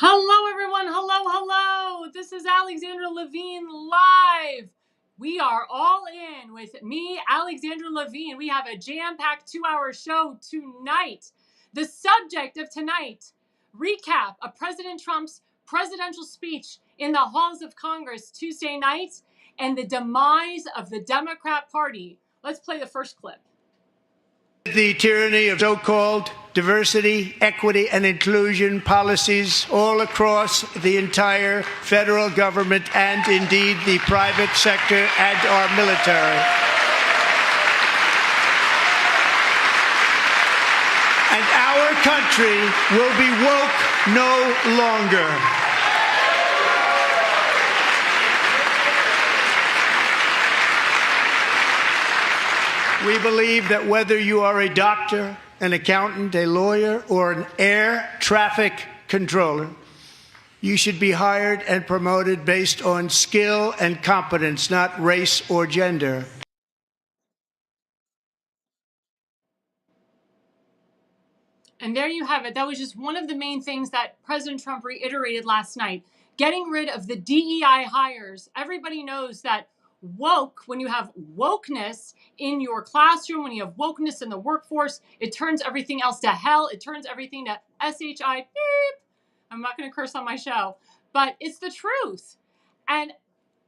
Hello, everyone. Hello, hello. This is Alexandra Levine live. We are all in with me, Alexandra Levine. We have a jam-packed 2-hour show tonight. The subject of tonight, recap of President Trump's presidential speech in the halls of Congress Tuesday night and the demise of the Democrat Party. Let's play the first clip. The tyranny of so-called diversity, equity, and inclusion policies all across the entire federal government and indeed the private sector and our military. And our country will be woke no longer. We believe that whether you are a doctor, an accountant, a lawyer, or an air traffic controller, you should be hired and promoted based on skill and competence, not race or gender. And there you have it. That was just one of the main things that President Trump reiterated last night. Getting rid of the DEI hires. Everybody knows that woke, when you have wokeness in your classroom, when you have wokeness in the workforce, it turns everything else to hell. It turns everything to SHI beep. I'm not going to curse on my show, but it's the truth. And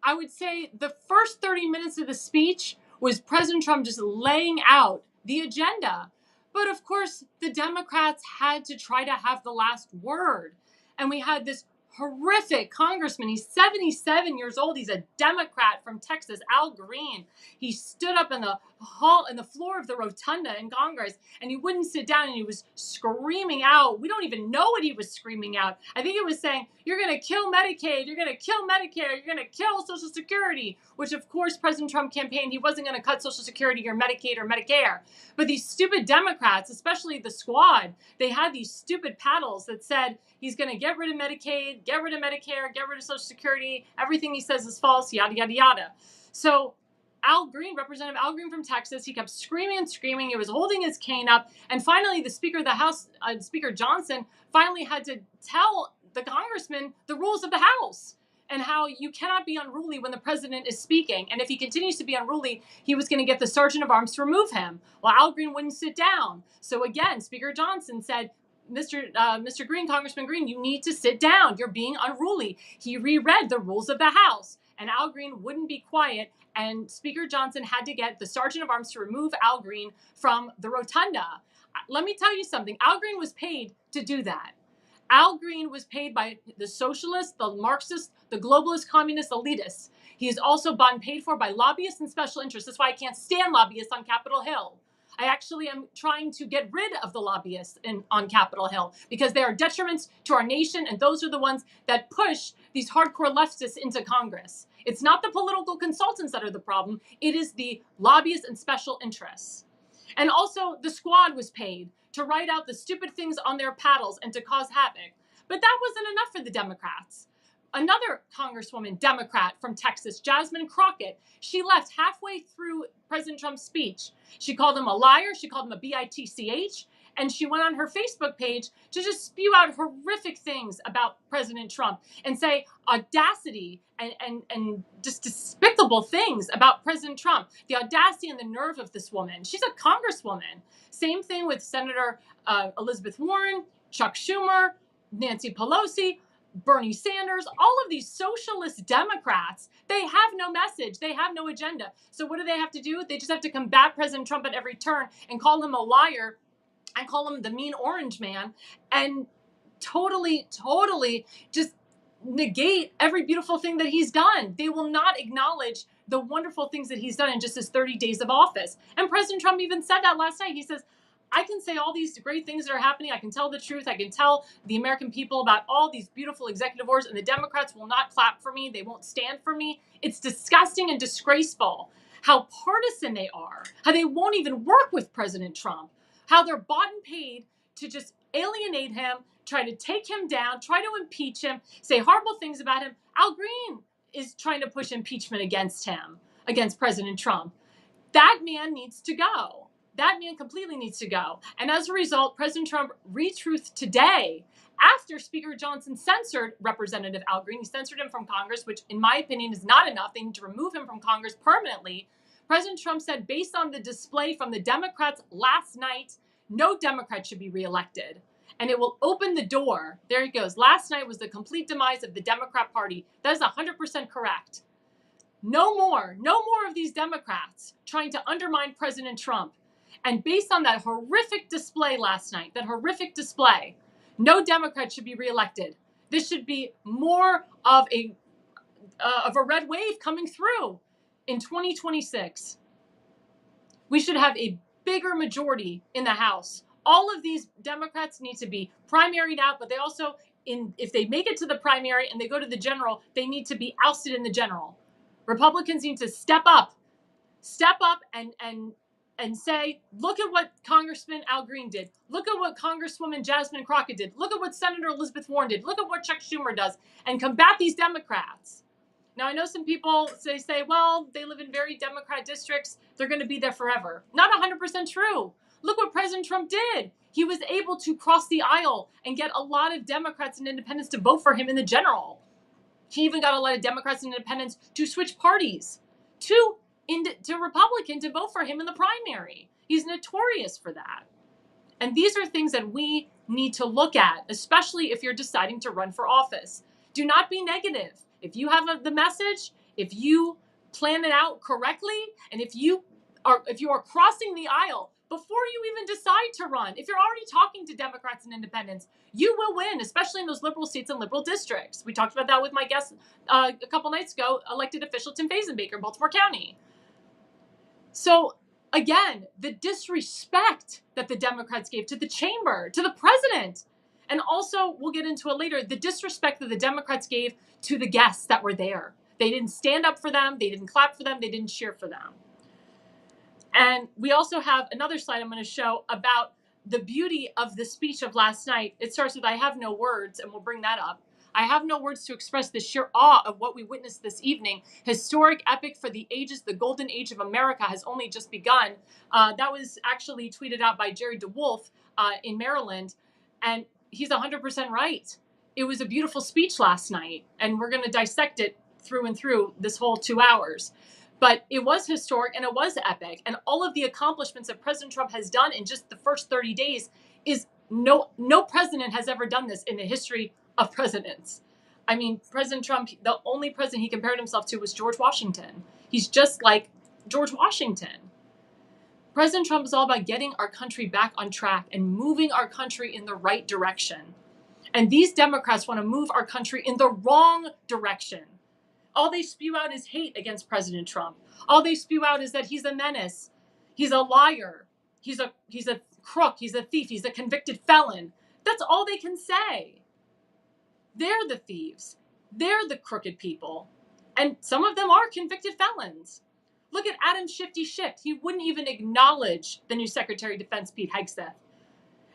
I would say the first 30 minutes of the speech was President Trump just laying out the agenda. But of course, the Democrats had to try to have the last word. And we had this horrific congressman. He's 77 years old. He's a Democrat from Texas, Al Green. He stood up in the hall, in the floor of the rotunda in Congress, and he wouldn't sit down, and he was screaming out. We don't even know what he was screaming out. I think it was saying, you're going to kill Medicaid, you're going to kill Medicare, you're going to kill Social Security, which of course President Trump campaigned. He wasn't going to cut Social Security or Medicaid or Medicare. But these stupid Democrats, especially the squad, they had these stupid paddles that said he's going to get rid of Medicaid, get rid of Medicare, get rid of Social Security. Everything he says is false, yada, yada, yada. So Al Green, Representative Al Green from Texas, he kept screaming and screaming. He was holding his cane up. And finally, the Speaker of the House, Speaker Johnson, finally had to tell the congressman the rules of the House and how you cannot be unruly when the president is speaking. And if he continues to be unruly, he was going to get the Sergeant of Arms to remove him. Well, Al Green wouldn't sit down. So again, Speaker Johnson said, Mr. Green, Congressman Green, you need to sit down. You're being unruly. He reread the rules of the House, and Al Green wouldn't be quiet. And Speaker Johnson had to get the Sergeant of Arms to remove Al Green from the rotunda. Let me tell you something. Al Green was paid to do that. Al Green was paid by the socialists, the Marxists, the globalist, communist elitists. He is also bought and paid for by lobbyists and special interests. That's why I can't stand lobbyists on Capitol Hill. I actually am trying to get rid of the lobbyists on Capitol Hill because they are detriments to our nation, and those are the ones that push these hardcore leftists into Congress. It's not the political consultants that are the problem. It is the lobbyists and special interests. And also, the squad was paid to write out the stupid things on their paddles and to cause havoc. But that wasn't enough for the Democrats. Another Congresswoman, Democrat from Texas, Jasmine Crockett, she left halfway through President Trump's speech. She called him a liar. She called him a bitch. And she went on her Facebook page to just spew out horrific things about President Trump and say audacity and just despicable things about President Trump. The audacity and the nerve of this woman. She's a congresswoman. Same thing with Senator Elizabeth Warren, Chuck Schumer, Nancy Pelosi, Bernie Sanders, all of these socialist Democrats. They have no message. They have no agenda. So what do they have to do? They just have to combat President Trump at every turn and call him a liar and call him the mean orange man and totally just negate every beautiful thing that he's done. They will not acknowledge the wonderful things that he's done in just his 30 days of office. And President Trump even said that last night. He says, I can say all these great things that are happening. I can tell the truth. I can tell the American people about all these beautiful executive orders, and the Democrats will not clap for me. They won't stand for me. It's disgusting and disgraceful how partisan they are, how they won't even work with President Trump, how they're bought and paid to just alienate him, try to take him down, try to impeach him, say horrible things about him. Al Green is trying to push impeachment against him, against President Trump. That man needs to go. That man completely needs to go. And as a result, President Trump retruthed today after Speaker Johnson censored Representative Al Green. He censored him from Congress, which in my opinion is not enough. They need to remove him from Congress permanently. President Trump said, based on the display from the Democrats last night, no Democrat should be reelected. And it will open the door. There he goes. Last night was the complete demise of the Democrat Party. That is 100% correct. No more of these Democrats trying to undermine President Trump. And based on that horrific display last night, no Democrat should be reelected. This should be more of a red wave coming through in 2026. We should have a bigger majority in the House. All of these Democrats need to be primaried out, but they also, if they make it to the primary and they go to the general, they need to be ousted in the general. Republicans need to step up and say, look at what Congressman Al Green did. Look at what Congresswoman Jasmine Crockett did. Look at what Senator Elizabeth Warren did. Look at what Chuck Schumer does, and combat these Democrats. Now, I know some people say, well, they live in very Democrat districts. They're going to be there forever. Not 100% true. Look what President Trump did. He was able to cross the aisle and get a lot of Democrats and independents to vote for him in the general. He even got a lot of Democrats and independents to switch parties to Republican to vote for him in the primary. He's notorious for that. And these are things that we need to look at, especially if you're deciding to run for office. Do not be negative. If you have the message, if you plan it out correctly, and if you are crossing the aisle before you even decide to run, if you're already talking to Democrats and independents, you will win, especially in those liberal seats and liberal districts. We talked about that with my guest a couple nights ago, elected official Tim Fazenbaker in Baltimore County. So again, the disrespect that the Democrats gave to the chamber, to the president, and also, we'll get into it later, the disrespect that the Democrats gave to the guests that were there. They didn't stand up for them. They didn't clap for them. They didn't cheer for them. And we also have another slide I'm going to show about the beauty of the speech of last night. It starts with, I have no words, and we'll bring that up. I have no words to express the sheer awe of what we witnessed this evening. Historic, epic for the ages. The golden age of America has only just begun. That was actually tweeted out by Jerry DeWolf in Maryland. And he's 100% right. It was a beautiful speech last night. And we're going to dissect it through and through this whole 2 hours. But it was historic and it was epic. And all of the accomplishments that President Trump has done in just the first 30 days is no president has ever done this in the history of presidents. I mean, President Trump, the only president he compared himself to was George Washington. He's just like George Washington. President Trump is all about getting our country back on track and moving our country in the right direction. And these Democrats want to move our country in the wrong direction. All they spew out is hate against President Trump. All they spew out is that he's a menace. He's a liar. He's a crook. He's a thief. He's a convicted felon. That's all they can say. They're the thieves. They're the crooked people. And some of them are convicted felons. Look at Adam Shifty Schiff. He wouldn't even acknowledge the new Secretary of Defense, Pete Hegseth.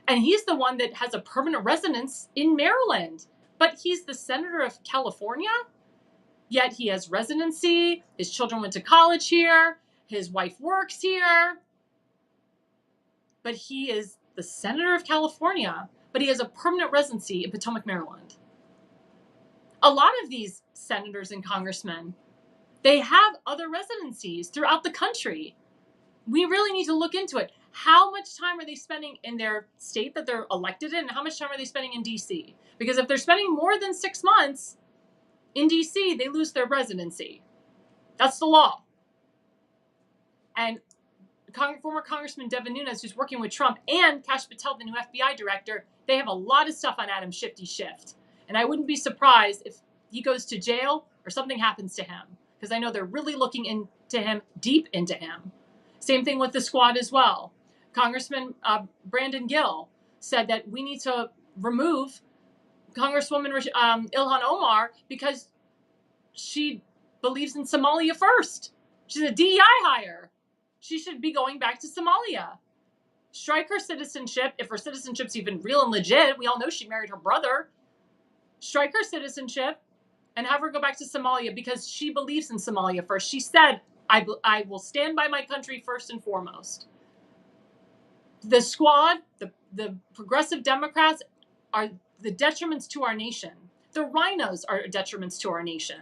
And he's the one that has a permanent residence in Maryland. But he's the senator of California? Yet he has residency. His children went to college here. His wife works here. But he is the senator of California, but he has a permanent residency in Potomac, Maryland. A lot of these senators and congressmen, they have other residencies throughout the country. We really need to look into it. How much time are they spending in their state that they're elected in, and how much time are they spending in D.C.? Because if they're spending more than 6 months in D.C., they lose their residency. That's the law. And former Congressman Devin Nunes, who's working with Trump, and Kash Patel, the new FBI director, they have a lot of stuff on Adam Shifty Schiff. And I wouldn't be surprised if he goes to jail or something happens to him, because I know they're really looking into him, deep into him. Same thing with the squad as well. Congressman Brandon Gill said that we need to remove Congresswoman Ilhan Omar because she believes in Somalia first. She's a DEI hire. She should be going back to Somalia. Strike her citizenship, if her citizenship's even real and legit. We all know she married her brother. Strike her citizenship and have her go back to Somalia because she believes in Somalia first. She said, I will stand by my country first and foremost. The squad, the progressive Democrats, are the detriments to our nation. The rhinos are detriments to our nation.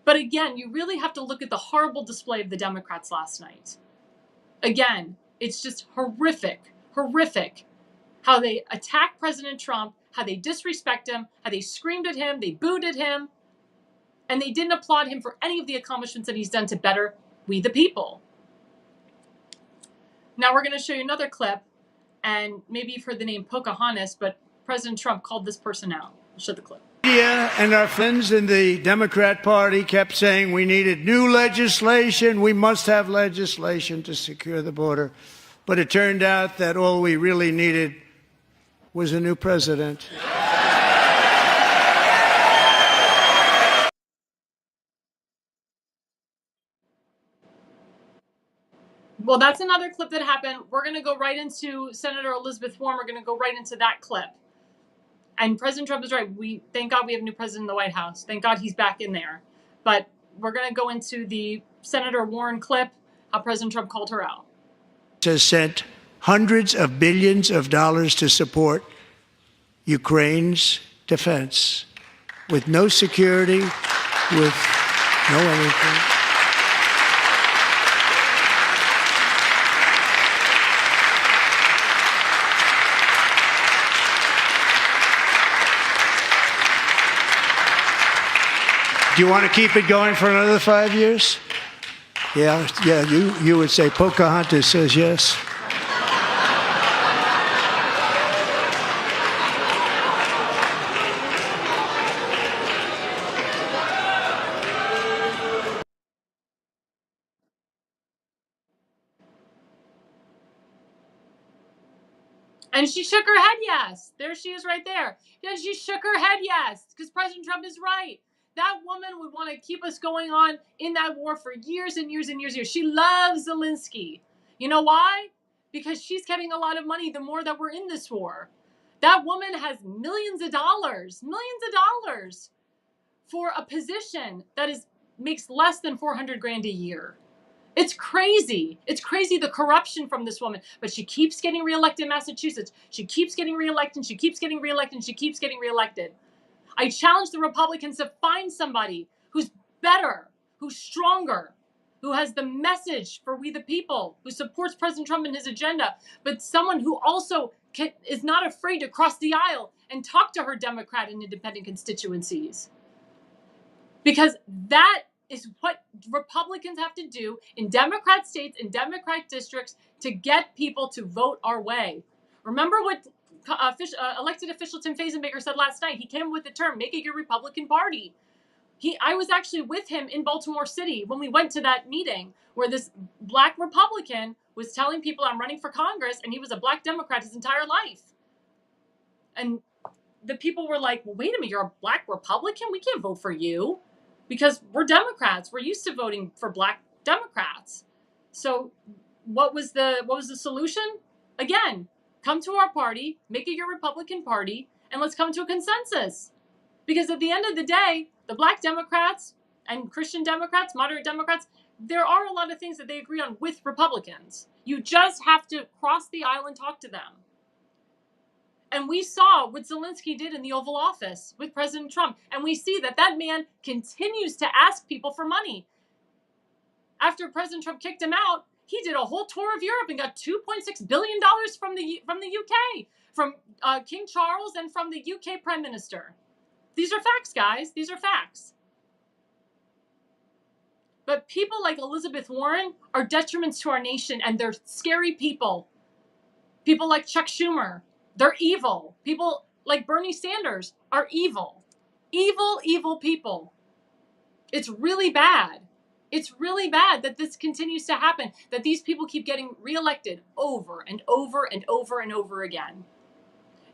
But again, you really have to look at the horrible display of the Democrats last night. Again, it's just horrific, horrific how they attacked President Trump, how they disrespect him, how they screamed at him, they booed at him, and they didn't applaud him for any of the accomplishments that he's done to better we the people. Now we're going to show you another clip, and maybe you've heard the name Pocahontas, but President Trump called this person out. I'll show the clip. Media and our friends in the Democrat Party kept saying we needed new legislation. We must have legislation to secure the border. But it turned out that all we really needed was a new president. Well, that's another clip that happened. We're going to go right into Senator Elizabeth Warren. We're going to go right into that clip. And President Trump is right. Thank God we have a new president in the White House. Thank God he's back in there. But we're going to go into the Senator Warren clip, how President Trump called her out. Has sent hundreds of billions of dollars to support Ukraine's defense with no security, with no anything. Do you want to keep it going for another 5 years? Yeah, you would say Pocahontas says yes. And she shook her head yes. There she is right there. Yeah, she shook her head yes, because President Trump is right. That woman would want to keep us going on in that war for years and years and years and years. She loves Zelensky. You know why? Because she's getting a lot of money the more that we're in this war. That woman has millions of dollars for a position that makes less than $400,000 a year. It's crazy. It's crazy, the corruption from this woman. But she keeps getting reelected in Massachusetts. She keeps getting reelected, and she keeps getting reelected, and she keeps getting reelected. I challenge the Republicans to find somebody who's better, who's stronger, who has the message for we the people, who supports President Trump and his agenda, but someone who also is not afraid to cross the aisle and talk to her Democrat and independent constituencies. Because that is what Republicans have to do in Democrat states, in Democrat districts, to get people to vote our way. Remember what elected official Tim Fazenbaker said last night. He came up with the term, make it your Republican Party. I was actually with him in Baltimore City when we went to that meeting where this black Republican was telling people I'm running for Congress, and he was a black Democrat his entire life. And the people were like, well, wait a minute, you're a black Republican? We can't vote for you because we're Democrats. We're used to voting for black Democrats. So what was the solution? Again, come to our party, make it your Republican Party, and let's come to a consensus. Because at the end of the day, the black Democrats and Christian Democrats, moderate Democrats, there are a lot of things that they agree on with Republicans. You just have to cross the aisle and talk to them. And we saw what Zelensky did in the Oval Office with President Trump. And we see that that man continues to ask people for money. After President Trump kicked him out, he did a whole tour of Europe and got $2.6 billion from the UK, from King Charles and from the UK Prime Minister. These are facts, guys. These are facts. But people like Elizabeth Warren are detriments to our nation, and they're scary people. People like Chuck Schumer, they're evil. People like Bernie Sanders are evil. Evil, evil people. It's really bad. It's really bad that this continues to happen, that these people keep getting reelected over and over and over and over again.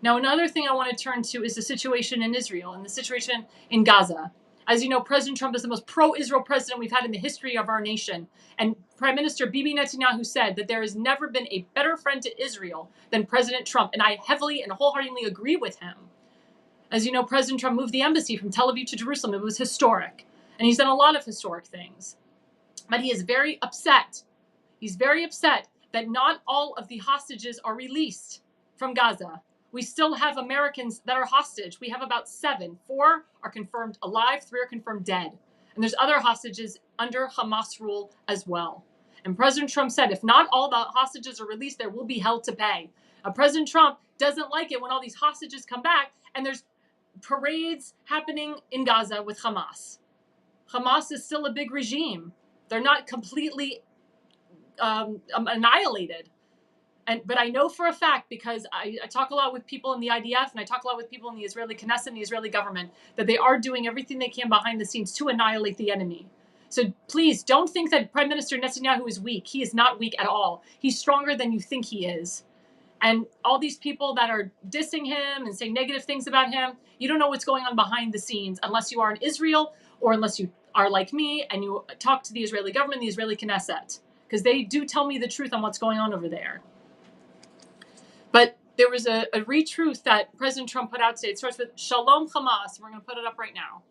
Now, another thing I want to turn to is the situation in Israel and the situation in Gaza. As you know, President Trump is the most pro-Israel president we've had in the history of our nation. And Prime Minister Bibi Netanyahu said that there has never been a better friend to Israel than President Trump. And I heavily and wholeheartedly agree with him. As you know, President Trump moved the embassy from Tel Aviv to Jerusalem. It was historic. And he's done a lot of historic things. But he is very upset. He's very upset that not all of the hostages are released from Gaza. We still have Americans that are hostage. We have about 7. 4 are confirmed alive, 3 are confirmed dead. And there's other hostages under Hamas rule as well. And President Trump said, if not all the hostages are released, there will be hell to pay. President Trump doesn't like it when all these hostages come back and there's parades happening in Gaza with Hamas. Hamas is still a big regime. They're not completely annihilated. But I know for a fact, because I talk a lot with people in the IDF and I talk a lot with people in the Israeli Knesset and the Israeli government, that they are doing everything they can behind the scenes to annihilate the enemy. So please don't think that Prime Minister Netanyahu is weak. He is not weak at all. He's stronger than you think he is. And all these people that are dissing him and saying negative things about him, you don't know what's going on behind the scenes unless you are in Israel or unless you are like me and you talk to the Israeli government, the Israeli Knesset, because they do tell me the truth on what's going on over there. But there was a retruth that President Trump put out today. It starts with Shalom Hamas. We're going to put it up right now.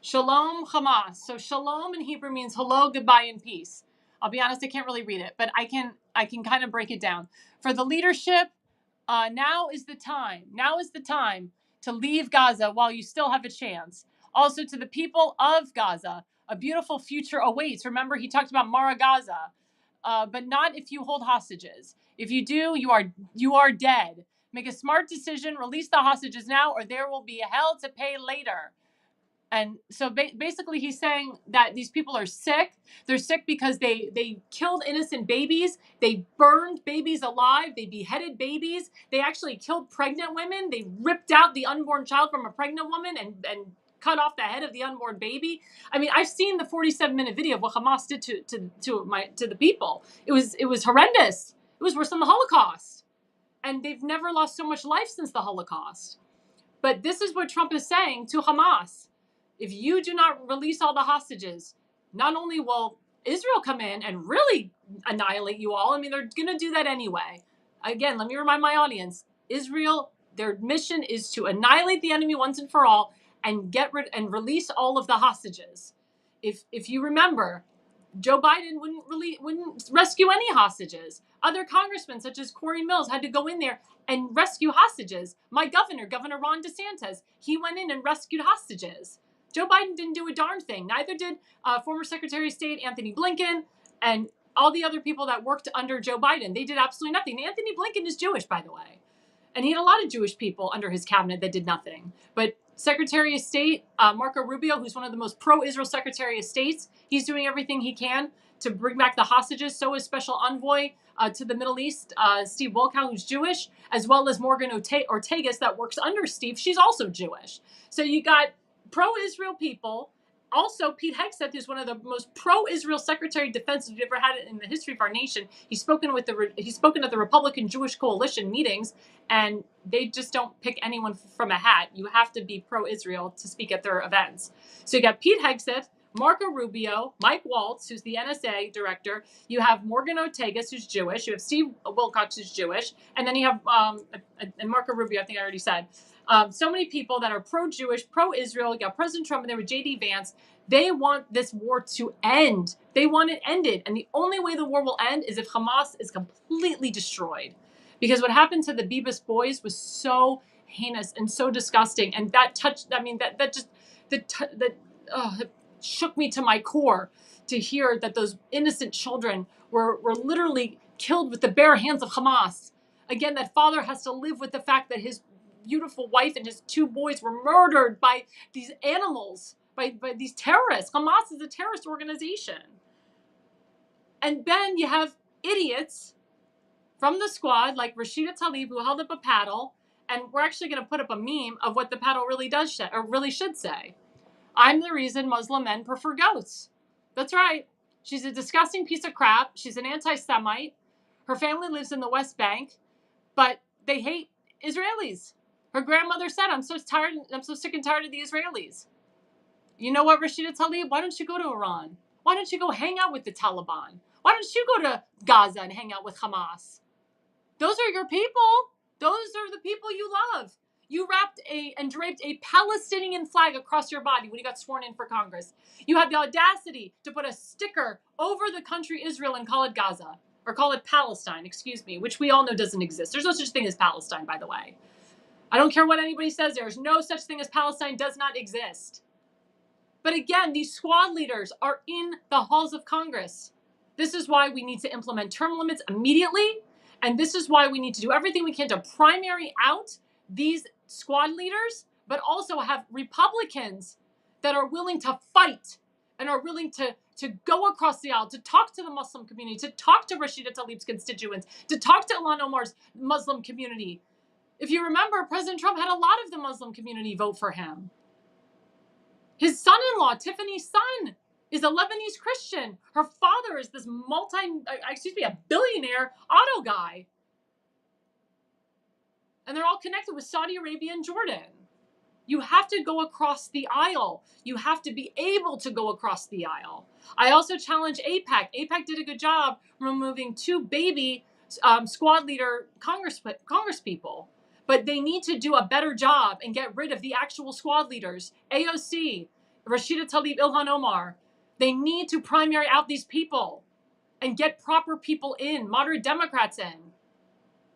Shalom Hamas. So shalom in Hebrew means hello, goodbye, and peace. I'll be honest, I can't really read it, but I can kind of break it down. For the leadership, now is the time. Now is the time to leave Gaza while you still have a chance. Also to the people of Gaza, a beautiful future awaits. Remember, he talked about Mara Gaza, but not if you hold hostages. If you do, you are dead. Make a smart decision, release the hostages now, or there will be hell to pay later. And so basically he's saying that these people are sick. They're sick because they killed innocent babies. They burned babies alive. They beheaded babies. They actually killed pregnant women. They ripped out the unborn child from a pregnant woman and cut off the head of the unborn baby. I mean, I've seen the 47-minute video of what Hamas did to the people. It was horrendous. It was worse than the Holocaust. And they've never lost so much life since the Holocaust. But this is what Trump is saying to Hamas. If you do not release all the hostages, not only will Israel come in and really annihilate you all, I mean, they're going to do that anyway. Again, let me remind my audience, Israel, their mission is to annihilate the enemy once and for all and get rid and release all of the hostages. If you remember, Joe Biden wouldn't rescue any hostages. Other congressmen, such as Corey Mills, had to go in there and rescue hostages. My Governor Ron DeSantis, he went in and rescued hostages. Joe Biden didn't do a darn thing. Neither did former Secretary of State Anthony Blinken and all the other people that worked under Joe Biden. They did absolutely nothing. Anthony Blinken is Jewish, by the way. And he had a lot of Jewish people under his cabinet that did nothing. But Secretary of State Marco Rubio, who's one of the most pro-Israel Secretary of States, he's doing everything he can to bring back the hostages. So is Special Envoy to the Middle East, Steve Wolkow, who's Jewish, as well as Morgan Ortagus that works under Steve. She's also Jewish. So you got pro-Israel people. Also, Pete Hegseth is one of the most pro-Israel Secretary of Defense we've ever had in the history of our nation. He's spoken at the Republican Jewish Coalition meetings, and they just don't pick anyone from a hat. You have to be pro-Israel to speak at their events. So you got Pete Hegseth, Marco Rubio, Mike Waltz, who's the NSA director. You have Morgan Ortagus, who's Jewish. You have Steve Wilcox, who's Jewish. And then you have and Marco Rubio, I think I already said. So many people that are pro-Jewish, pro-Israel. You got President Trump and there with J.D. Vance. They want this war to end. They want it ended. And the only way the war will end is if Hamas is completely destroyed. Because what happened to the Bibas boys was so heinous and so disgusting. And that touched, I mean, that just, it shook me to my core to hear that those innocent children were literally killed with the bare hands of Hamas. Again, that father has to live with the fact that his beautiful wife and his 2 boys were murdered by these animals, by these terrorists. Hamas is a terrorist organization. And then you have idiots from the squad like Rashida Tlaib, who held up a paddle, and we're actually going to put up a meme of what the paddle really does say, or really should say. I'm the reason Muslim men prefer goats. That's right. She's a disgusting piece of crap. She's an anti-Semite. Her family lives in the West Bank, but they hate Israelis. Her grandmother said, I'm so sick and tired of the Israelis. You know what, Rashida Tlaib? Why don't you go to Iran? Why don't you go hang out with the Taliban? Why don't you go to Gaza and hang out with Hamas? Those are your people. Those are the people you love. You wrapped and draped a Palestinian flag across your body when you got sworn in for Congress. You had the audacity to put a sticker over the country Israel and call it Gaza. Or call it Palestine, excuse me, which we all know doesn't exist. There's no such thing as Palestine, by the way. I don't care what anybody says. There's no such thing as Palestine, does not exist. But again, these squad leaders are in the halls of Congress. This is why we need to implement term limits immediately. And this is why we need to do everything we can to primary out these squad leaders, but also have Republicans that are willing to fight and are willing to go across the aisle, to talk to the Muslim community, to talk to Rashida Tlaib's constituents, to talk to Ilhan Omar's Muslim community. If you remember, President Trump had a lot of the Muslim community vote for him. His son-in-law, Tiffany's son, is a Lebanese Christian. Her father is this a billionaire auto guy. And they're all connected with Saudi Arabia and Jordan. You have to go across the aisle. You have to be able to go across the aisle. I also challenge AIPAC. AIPAC did a good job removing 2 baby squad leader Congress people. But they need to do a better job and get rid of the actual squad leaders. AOC, Rashida Tlaib, Ilhan Omar. They need to primary out these people and get proper people in, moderate Democrats in.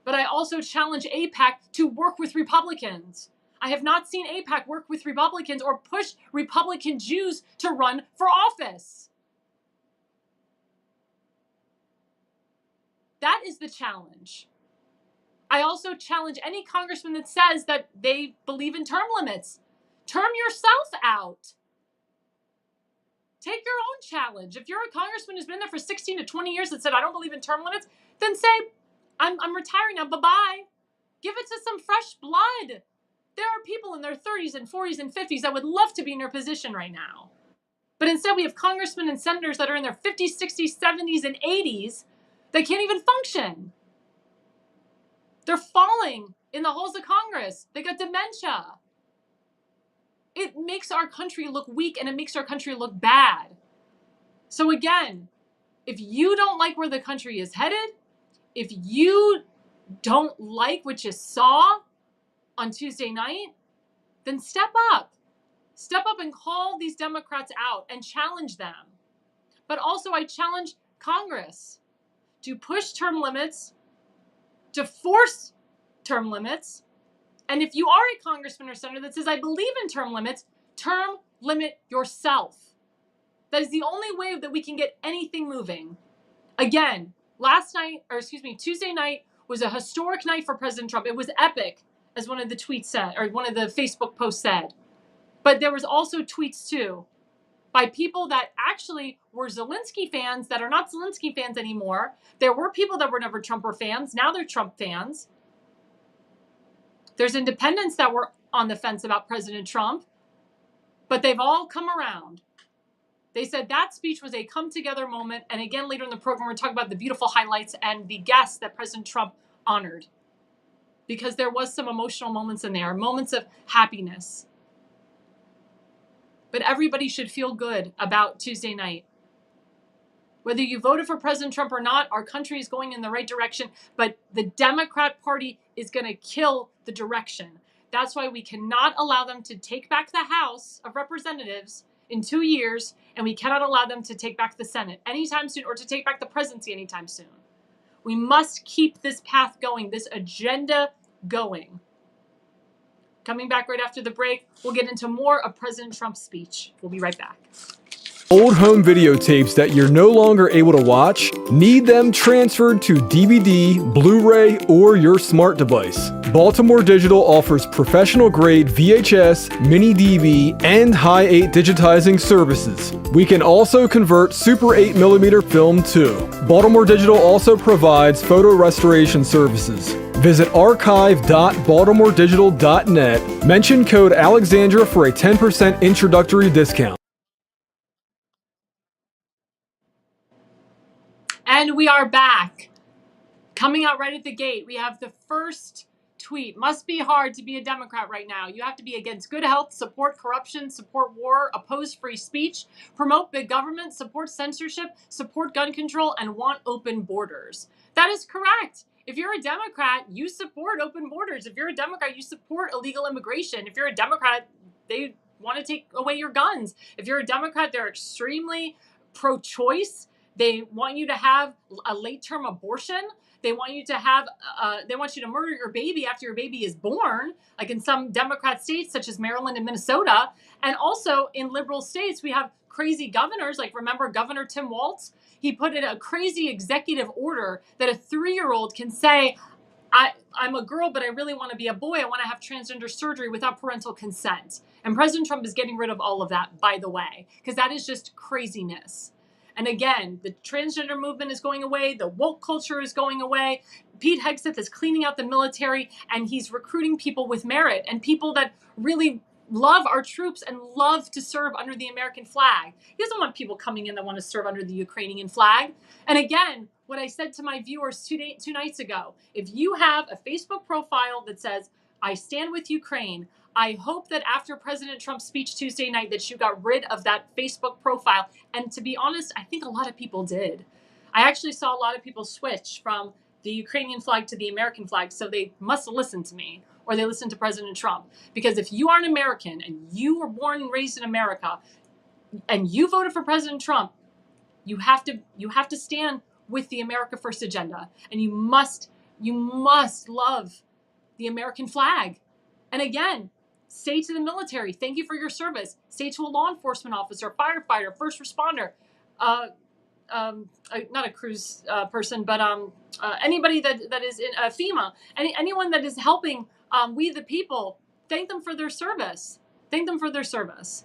But I also challenge AIPAC to work with Republicans. I have not seen AIPAC work with Republicans or push Republican Jews to run for office. That is the challenge. I also challenge any congressman that says that they believe in term limits. Term yourself out. Take your own challenge. If you're a congressman who's been there for 16 to 20 years that said, I don't believe in term limits, then say, I'm retiring now, bye-bye. Give it to some fresh blood. There are people in their 30s and 40s and 50s that would love to be in your position right now. But instead we have congressmen and senators that are in their 50s, 60s, 70s, and 80s that can't even function. They're falling in the halls of Congress. They got dementia. It makes our country look weak and it makes our country look bad. So again, if you don't like where the country is headed, if you don't like what you saw on Tuesday night, then step up. Step up and call these Democrats out and challenge them. But also I challenge Congress to push term limits, to force term limits. And if you are a congressman or senator that says, I believe in term limit yourself. That is the only way that we can get anything moving. Again, Tuesday night was a historic night for President Trump. It was epic, as one of the tweets said, or one of the Facebook posts said. But there was also tweets too by people that actually were Zelensky fans that are not Zelensky fans anymore. There were people that were never Trumper fans. Now they're Trump fans. There's independents that were on the fence about President Trump, but they've all come around. They said that speech was a come-together moment. And again, later in the program, we're talking about the beautiful highlights and the guests that President Trump honored. Because there was some emotional moments in there, moments of happiness. But everybody should feel good about Tuesday night. Whether you voted for President Trump or not, our country is going in the right direction. But the Democrat Party is going to kill the direction. That's why we cannot allow them to take back the House of Representatives in 2 years, and we cannot allow them to take back the Senate anytime soon, or to take back the presidency anytime soon. We must keep this path going, this agenda going. Coming back right after the break, we'll get into more of President Trump's speech. We'll be right back. Old home videotapes that you're no longer able to watch? Need them transferred to DVD, Blu-ray, or your smart device? Baltimore Digital offers professional-grade VHS, mini DV, and high 8 digitizing services. We can also convert Super 8mm film too. Baltimore Digital also provides photo restoration services. Visit archive.baltimoredigital.net. Mention code Alexandra for a 10% introductory discount. And we are back. Coming out right at the gate, we have the first tweet. Must be hard to be a Democrat right now. You have to be against good health, support corruption, support war, oppose free speech, promote big government, support censorship, support gun control, and want open borders. That is correct. If you're a Democrat, you support open borders. If you're a Democrat, you support illegal immigration. If you're a Democrat, they want to take away your guns. If you're a Democrat, they're extremely pro-choice. They want you to have a late-term abortion. They want you to have, they want you to murder your baby after your baby is born, like in some Democrat states, such as Maryland and Minnesota. And also in liberal states, we have crazy governors, like remember Governor Tim Walz? He put in a crazy executive order that a 3-year-old can say, I'm a girl, but I really want to be a boy. I want to have transgender surgery without parental consent. And President Trump is getting rid of all of that, by the way, because that is just craziness. And again, the transgender movement is going away. The woke culture is going away. Pete Hegseth is cleaning out the military, and he's recruiting people with merit and people that really love our troops and love to serve under the American flag. He doesn't want people coming in that want to serve under the Ukrainian flag. And again, what I said to my viewers two nights ago, if you have a Facebook profile that says, I stand with Ukraine, I hope that after President Trump's speech Tuesday night that you got rid of that Facebook profile. And to be honest, I think a lot of people did. I actually saw a lot of people switch from the Ukrainian flag to the American flag, so they must have listened to me, or they listened to President Trump. Because if you are an American and you were born and raised in America and you voted for President Trump, you have to stand with the America First agenda. And you must love the American flag. And again, say to the military, thank you for your service. Say to a law enforcement officer, firefighter, first responder, not a cruise person, but anybody that is in FEMA, anyone that is helping we the people, thank them for their service. Thank them for their service.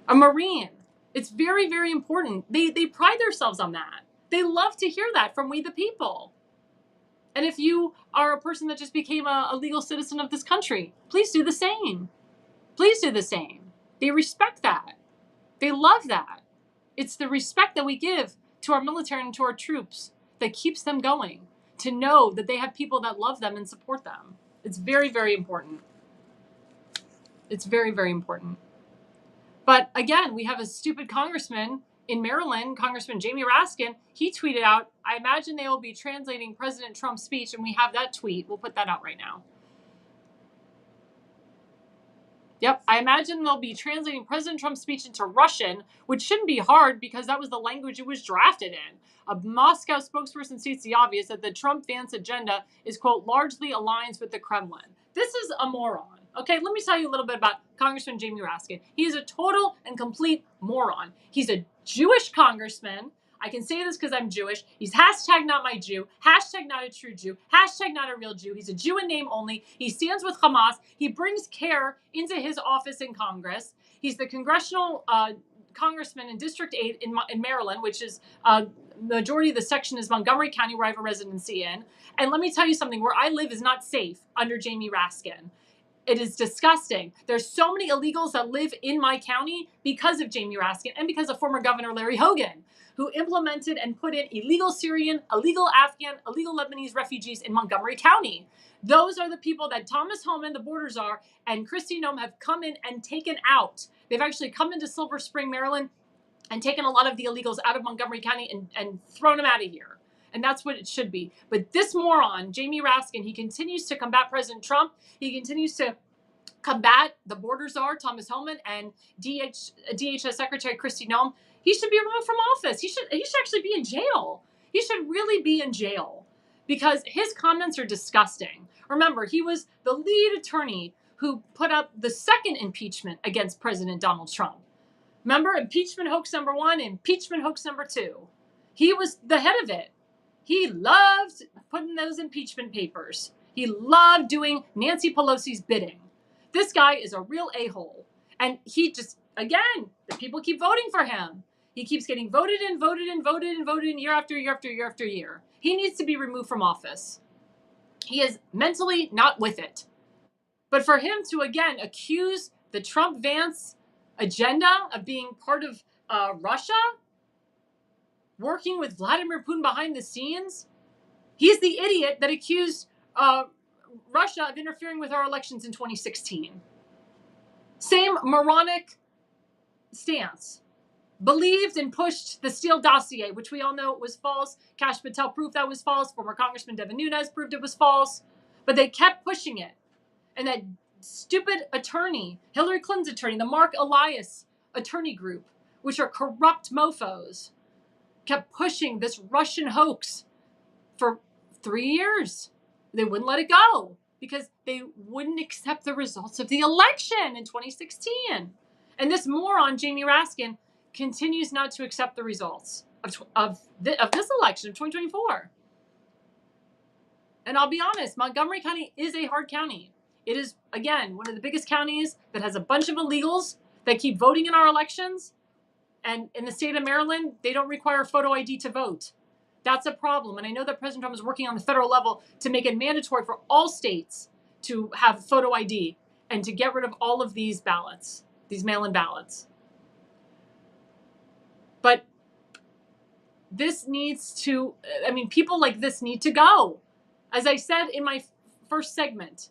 A Marine, it's very, very important. They pride themselves on that. They love to hear that from we the people. And if you are a person that just became a legal citizen of this country, please do the same. Please do the same. They respect that. They love that. It's the respect that we give to our military and to our troops that keeps them going, to know that they have people that love them and support them. It's very, very important. It's very, very important. But again, we have a stupid congressman in Maryland, Congressman Jamie Raskin. He tweeted out, I imagine they will be translating President Trump's speech, and we have that tweet. We'll put that out right now. Yep, I imagine they'll be translating President Trump's speech into Russian, which shouldn't be hard because that was the language it was drafted in. A Moscow spokesperson states the obvious that the Trump-Vance agenda is, quote, largely aligns with the Kremlin. This is a moron. Okay, let me tell you a little bit about Congressman Jamie Raskin. He is a total and complete moron. He's a Jewish congressman. I can say this because I'm Jewish. He's hashtag not my Jew, hashtag not a true Jew, hashtag not a real Jew. He's a Jew in name only. He stands with Hamas. He brings care into his office in Congress. He's the congressional congressman in District 8 in Maryland, which is the majority of the section is Montgomery County, where I have a residency in. And let me tell you something, where I live is not safe under Jamie Raskin. It is disgusting. There's so many illegals that live in my county because of Jamie Raskin and because of former Governor Larry Hogan, who implemented and put in illegal Syrian, illegal Afghan, illegal Lebanese refugees in Montgomery County. Those are the people that Thomas Homan, the border czar, and Kristi Noem have come in and taken out. They've actually come into Silver Spring, Maryland, and taken a lot of the illegals out of Montgomery County and thrown them out of here. And that's what it should be. But this moron, Jamie Raskin, he continues to combat President Trump. He continues to combat the border czar, Thomas Homan, and DHS Secretary Kristi Noem, he should be removed from office. He should actually be in jail. He should really be in jail because his comments are disgusting. Remember, he was the lead attorney who put up the second impeachment against President Donald Trump. Remember, impeachment hoax number 1, impeachment hoax number 2. He was the head of it. He loved putting those impeachment papers. He loved doing Nancy Pelosi's bidding. This guy is a real a-hole. And he just, again, the people keep voting for him. He keeps getting voted in year after year after year after year. He needs to be removed from office. He is mentally not with it. But for him to, again, accuse the Trump-Vance agenda of being part of Russia, working with Vladimir Putin behind the scenes, he's the idiot that accused Russia of interfering with our elections in 2016. Same moronic stance. Believed and pushed the Steele dossier, which we all know was false. Kash Patel proved that was false. Former Congressman Devin Nunes proved it was false. But they kept pushing it. And that stupid attorney, Hillary Clinton's attorney, the Mark Elias attorney group, which are corrupt mofos, kept pushing this Russian hoax for 3 years. They wouldn't let it go because they wouldn't accept the results of the election in 2016. And this moron, Jamie Raskin, continues not to accept the results of this election of 2024. And I'll be honest, Montgomery County is a hard county. It is, again, one of the biggest counties that has a bunch of illegals that keep voting in our elections. And in the state of Maryland, they don't require photo ID to vote. That's a problem. And I know that President Trump is working on the federal level to make it mandatory for all states to have photo ID and to get rid of all of these ballots, these mail-in ballots. But this needs to, people like this need to go. As I said in my first segment,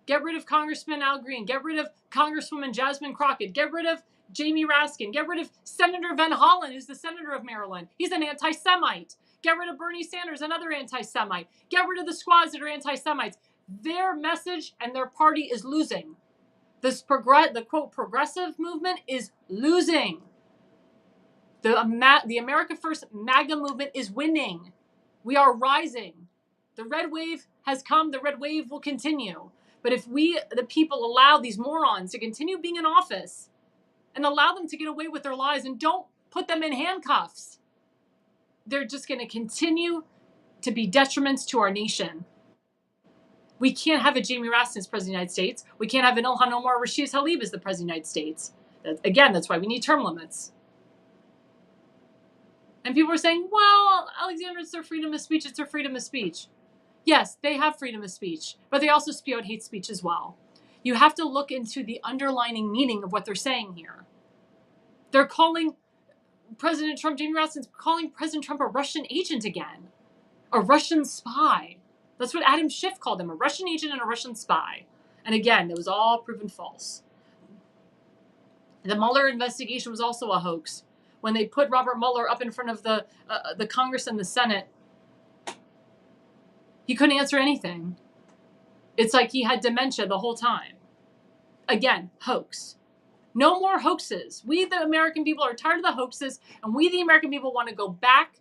get rid of Congressman Al Green, get rid of Congresswoman Jasmine Crockett, get rid of Jamie Raskin, get rid of Senator Van Hollen, who's the senator of Maryland. He's an anti-Semite. Get rid of Bernie Sanders, another anti-Semite. Get rid of the squads that are anti-Semites. Their message and their party is losing. The quote progressive movement is losing. The America First MAGA movement is winning. We are rising. The red wave has come. The red wave will continue. But if we, the people, allow these morons to continue being in office and allow them to get away with their lives and don't put them in handcuffs, they're just going to continue to be detriments to our nation. We can't have a Jamie Raskin as President of the United States. We can't have an Ilhan Omar Rashid Tlaib as the President of the United States. That's why we need term limits. And people are saying, well, Alexandra, it's their freedom of speech. It's their freedom of speech. Yes, they have freedom of speech, but they also spew out hate speech as well. You have to look into the underlying meaning of what they're saying here. They're calling President Trump, Jamie Raskin's calling President Trump a Russian agent again, a Russian spy. That's what Adam Schiff called him, a Russian agent and a Russian spy. And again, it was all proven false. The Mueller investigation was also a hoax. When they put Robert Mueller up in front of the Congress and the Senate, he couldn't answer anything. It's like he had dementia the whole time. Again, hoax. No more hoaxes. We, the American people, are tired of the hoaxes, and we, the American people, want to go back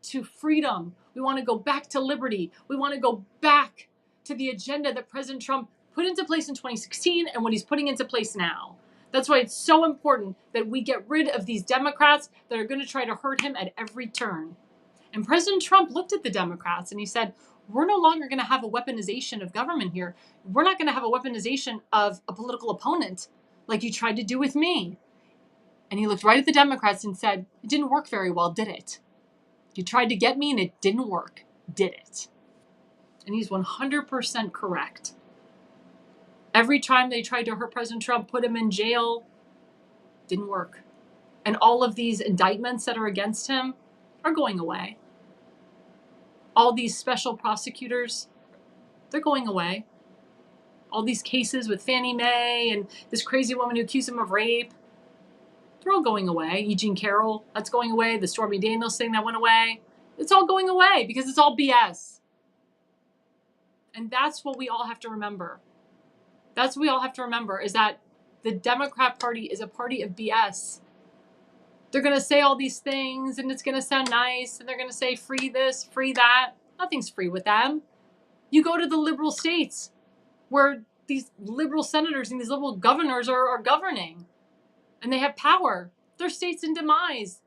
to freedom. We want to go back to liberty. We want to go back to the agenda that President Trump put into place in 2016 and what he's putting into place now. That's why it's so important that we get rid of these Democrats that are going to try to hurt him at every turn. And President Trump looked at the Democrats and he said, we're no longer going to have a weaponization of government here. We're not going to have a weaponization of a political opponent like you tried to do with me. And he looked right at the Democrats and said, it didn't work very well, did it? You tried to get me and it didn't work, did it? And he's 100% correct. Every time they tried to hurt President Trump, put him in jail, didn't work. And all of these indictments that are against him are going away. All these special prosecutors, they're going away. All these cases with Fannie Mae and this crazy woman who accused him of rape, they're all going away. E. Jean Carroll, that's going away. The Stormy Daniels thing that went away. It's all going away because it's all BS. And that's what we all have to remember. That's what we all have to remember, is that the Democrat Party is a party of BS. They're going to say all these things and it's going to sound nice and they're going to say free this, free that. Nothing's free with them. You go to the liberal states where these liberal senators and these liberal governors are governing and they have power. Their state's in demise.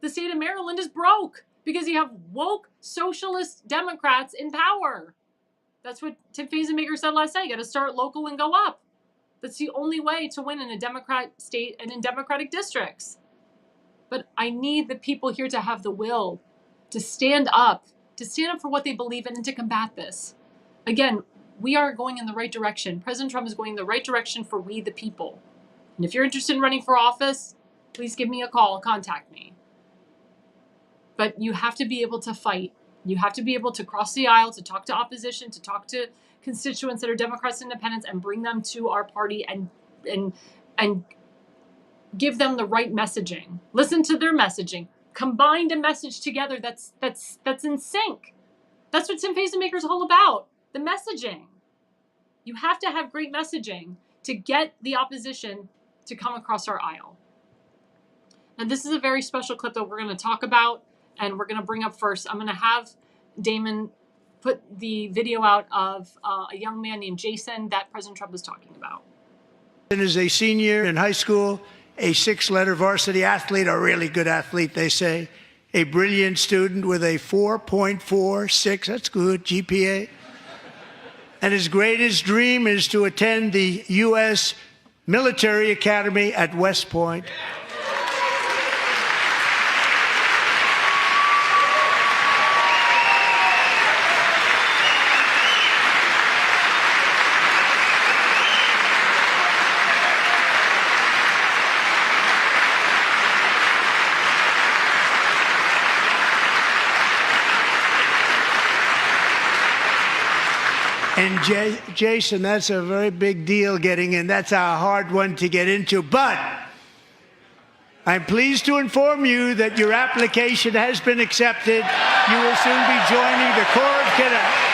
The state of Maryland is broke because you have woke socialist Democrats in power. That's what Tim Fazenmaker said last night. You got to start local and go up. That's the only way to win in a Democrat state and in Democratic districts. But I need the people here to have the will to stand up for what they believe in and to combat this. Again, we are going in the right direction. President Trump is going in the right direction for we the people. And if you're interested in running for office, please give me a call, contact me. But you have to be able to fight. You have to be able to cross the aisle, to talk to opposition, to talk to constituents that are Democrats and independents and bring them to our party and give them the right messaging. Listen to their messaging. Combine a message together that's in sync. That's what Tim Fazenmaker is all about. The messaging. You have to have great messaging to get the opposition to come across our aisle. And this is a very special clip that we're going to talk about and we're going to bring up first. I'm going to have Damon put the video out of a young man named Jason that President Trump was talking about. Is a senior in high school, a 6-letter varsity athlete, a really good athlete, they say, a brilliant student with a 4.46, that's good, GPA. And his greatest dream is to attend the U.S. Military Academy at West Point. And Jason, that's a very big deal getting in. That's a hard one to get into. But I'm pleased to inform you that your application has been accepted. You will soon be joining the Corps of Cadets.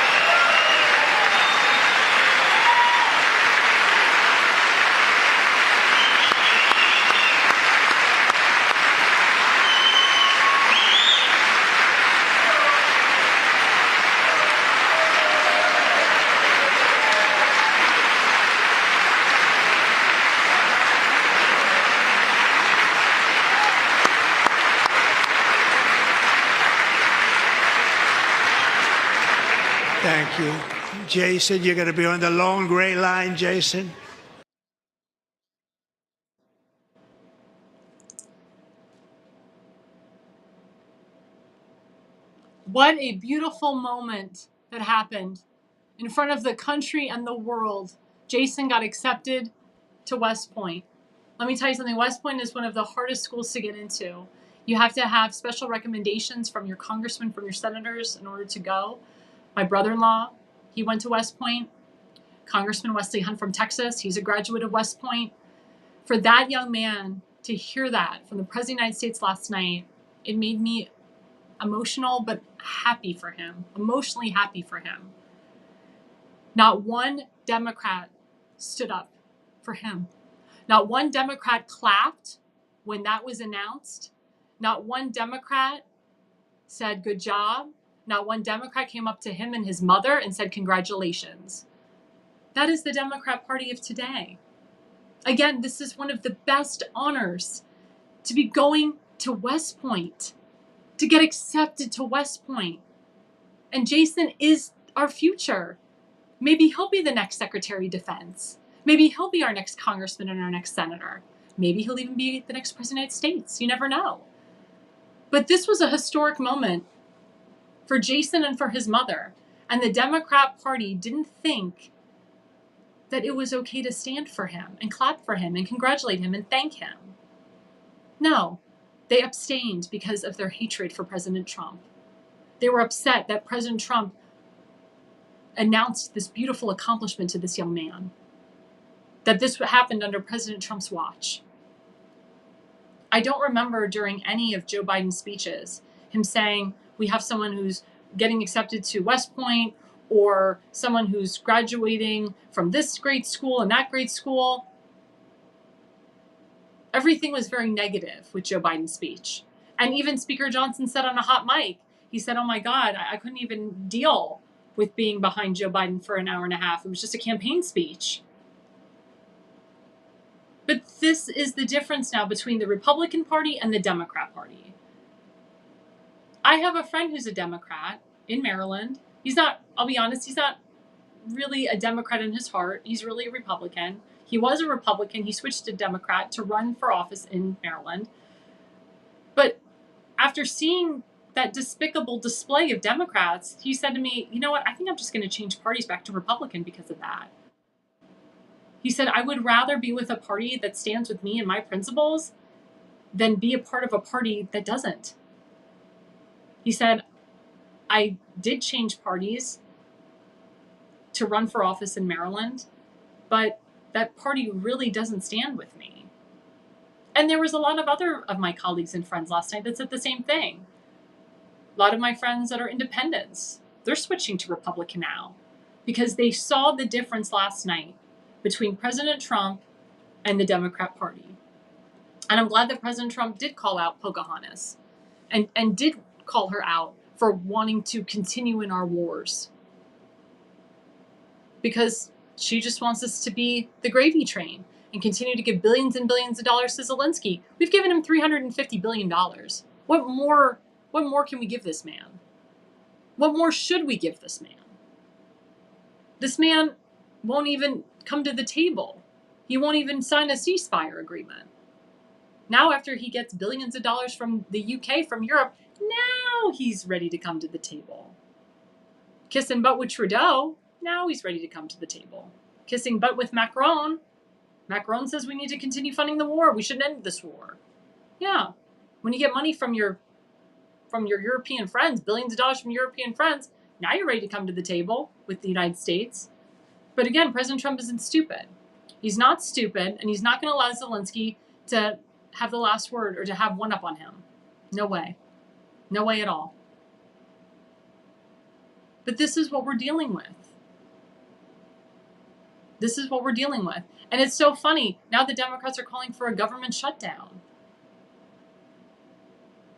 Thank you. Jason, you're going to be on the long gray line, Jason. What a beautiful moment that happened in front of the country and the world. Jason got accepted to West Point. Let me tell you something. West Point is one of the hardest schools to get into. You have to have special recommendations from your congressman, from your senators in order to go. My brother-in-law, he went to West Point. Congressman Wesley Hunt from Texas, he's a graduate of West Point. For that young man to hear that from the President of the United States last night, it made me emotional, but happy for him, emotionally happy for him. Not one Democrat stood up for him. Not one Democrat clapped when that was announced. Not one Democrat said, good job. Not one Democrat came up to him and his mother and said, congratulations. That is the Democrat Party of today. Again, this is one of the best honors to be going to West Point, to get accepted to West Point. And Jason is our future. Maybe he'll be the next Secretary of Defense. Maybe he'll be our next congressman and our next senator. Maybe he'll even be the next president of the United States. You never know. But this was a historic moment for Jason and for his mother. And the Democrat Party didn't think that it was okay to stand for him and clap for him and congratulate him and thank him. No, they abstained because of their hatred for President Trump. They were upset that President Trump announced this beautiful accomplishment to this young man, that this happened under President Trump's watch. I don't remember during any of Joe Biden's speeches him saying, we have someone who's getting accepted to West Point, or someone who's graduating from this grade school and that grade school. Everything was very negative with Joe Biden's speech. And even Speaker Johnson said on a hot mic, he said, oh my God, I couldn't even deal with being behind Joe Biden for an hour and a half. It was just a campaign speech. But this is the difference now between the Republican Party and the Democrat Party. I have a friend who's a Democrat in Maryland. He's not, I'll be honest, he's not really a Democrat in his heart. He's really a Republican. He was a Republican. He switched to Democrat to run for office in Maryland. But after seeing that despicable display of Democrats, he said to me, you know what, I think I'm just going to change parties back to Republican because of that. He said, I would rather be with a party that stands with me and my principles than be a part of a party that doesn't. He said, I did change parties to run for office in Maryland, but that party really doesn't stand with me. And there was a lot of other of my colleagues and friends last night that said the same thing. A lot of my friends that are independents, they're switching to Republican now because they saw the difference last night between President Trump and the Democrat Party. And I'm glad that President Trump did call out Pocahontas and did call her out for wanting to continue in our wars. Because she just wants us to be the gravy train and continue to give billions and billions of dollars to Zelensky. We've given him $350 billion. What more can we give this man? What more should we give this man? This man won't even come to the table. He won't even sign a ceasefire agreement. Now, after he gets billions of dollars from the UK, from Europe, now he's ready to come to the table. Kissing butt with Trudeau, now he's ready to come to the table. Kissing butt with Macron. Macron says we need to continue funding the war. We should end this war. Yeah. When you get money from your European friends, billions of dollars from European friends, now you're ready to come to the table with the United States. But again, President Trump isn't stupid. He's not stupid, and he's not going to allow Zelensky to have the last word or to have one up on him. No way. No way at all. But this is what we're dealing with. This is what we're dealing with. And it's so funny. Now the Democrats are calling for a government shutdown.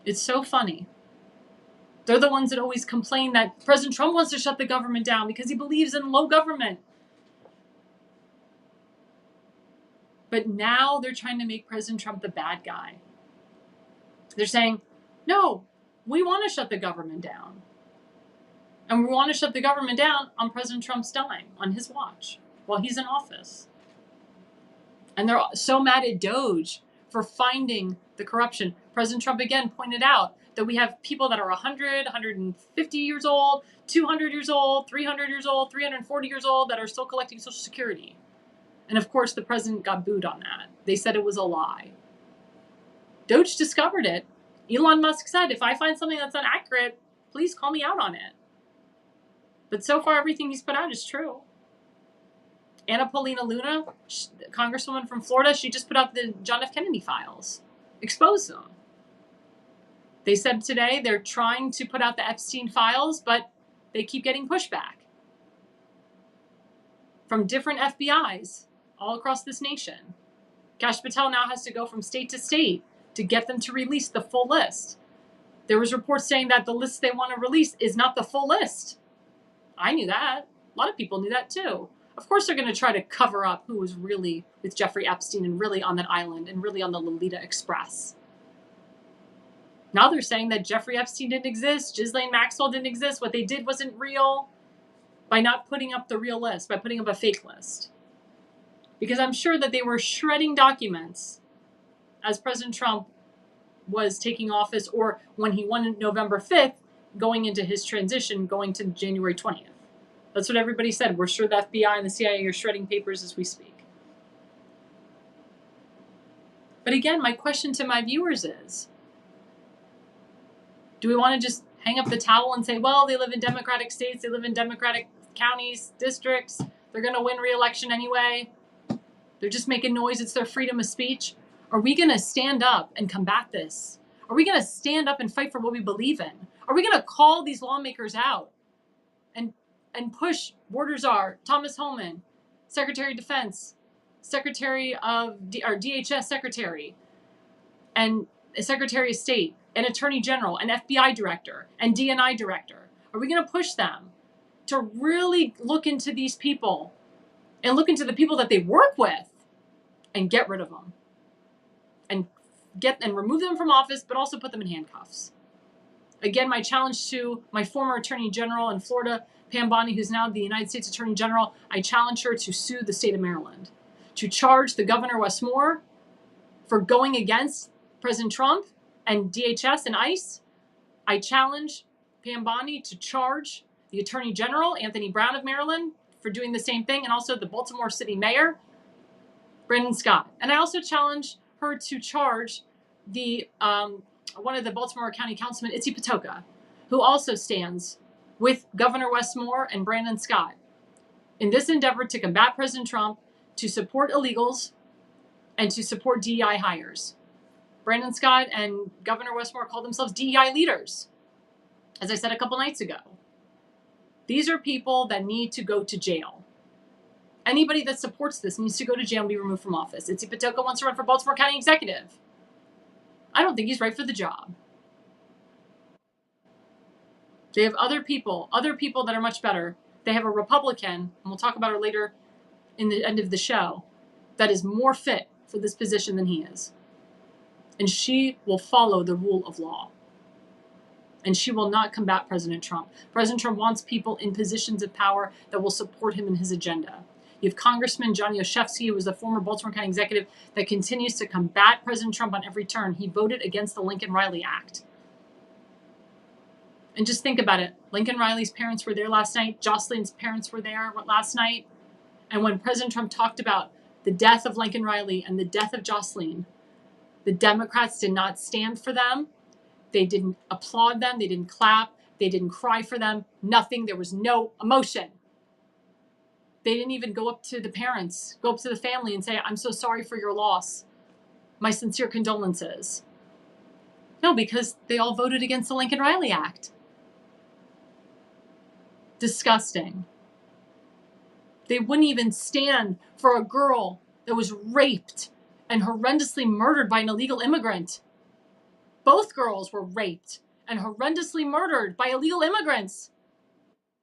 It's so funny. They're the ones that always complain that President Trump wants to shut the government down because he believes in low government. But now they're trying to make President Trump the bad guy. They're saying, no, we want to shut the government down. And we want to shut the government down on President Trump's dime, on his watch, while he's in office. And they're so mad at DOJ for finding the corruption. President Trump again pointed out that we have people that are 100, 150 years old, 200 years old, 300 years old, 340 years old that are still collecting Social Security. And of course, the president got booed on that. They said it was a lie. DOJ discovered it. Elon Musk said, if I find something that's not accurate, please call me out on it. But so far, everything he's put out is true. Anna Paulina Luna, congresswoman from Florida, she just put out the John F. Kennedy files. Exposed them. They said today they're trying to put out the Epstein files, but they keep getting pushback from different FBIs all across this nation. Kash Patel now has to go from state to state to get them to release the full list. There was reports saying that the list they want to release is not the full list. I knew that. A lot of people knew that too. Of course they're going to try to cover up who was really with Jeffrey Epstein and really on that island and really on the Lolita Express. Now they're saying that Jeffrey Epstein didn't exist, Ghislaine Maxwell didn't exist, what they did wasn't real, by not putting up the real list, by putting up a fake list. Because I'm sure that they were shredding documents as President Trump was taking office or when he won November 5th, going into his transition, going to January 20th. That's what everybody said. We're sure the FBI and the CIA are shredding papers as we speak. But again, my question to my viewers is, do we want to just hang up the towel and say, well, they live in Democratic states, they live in Democratic counties, districts, they're going to win re-election anyway, they're just making noise, it's their freedom of speech? Are we going to stand up and combat this? Are we going to stand up and fight for what we believe in? Are we going to call these lawmakers out and and push border czar Thomas Homan, Secretary of Defense, Secretary of DHS Secretary, and Secretary of State, and Attorney General, and FBI Director, and DNI Director? Are we going to push them to really look into these people and look into the people that they work with and get rid of them and remove them from office, but also put them in handcuffs? Again, my challenge to my former Attorney General in Florida, Pam Bondi, who's now the United States Attorney General, I challenge her to sue the state of Maryland, to charge the Governor Wes Moore for going against President Trump and DHS and ICE. I challenge Pam Bondi to charge the Attorney General, Anthony Brown of Maryland, for doing the same thing, and also the Baltimore City Mayor, Brandon Scott. And I also challenge her to charge the one of the Baltimore County Councilmen, Itzi Patoka, who also stands with Governor Wes Moore and Brandon Scott in this endeavor to combat President Trump, to support illegals, and to support DEI hires. Brandon Scott and Governor Wes Moore call themselves DEI leaders, as I said a couple nights ago. These are people that need to go to jail. Anybody that supports this needs to go to jail and be removed from office. Itzi Patoka wants to run for Baltimore County Executive. I don't think he's right for the job. They have other people that are much better. They have a Republican, and we'll talk about her later in the end of the show, that is more fit for this position than he is. And she will follow the rule of law. And she will not combat President Trump. President Trump wants people in positions of power that will support him in his agenda. You have Congressman Johnny Olszewski, who was a former Baltimore County executive, that continues to combat President Trump on every turn. He voted against the Lincoln-Riley Act. And just think about it. Lincoln Riley's parents were there last night. Jocelyn's parents were there last night. And when President Trump talked about the death of Lincoln Riley and the death of Jocelyn, the Democrats did not stand for them. They didn't applaud them. They didn't clap. They didn't cry for them. Nothing. There was no emotion. They didn't even go up to the parents, go up to the family and say, I'm so sorry for your loss. My sincere condolences. No, because they all voted against the Lincoln-Riley Act. Disgusting. They wouldn't even stand for a girl that was raped and horrendously murdered by an illegal immigrant. Both girls were raped and horrendously murdered by illegal immigrants.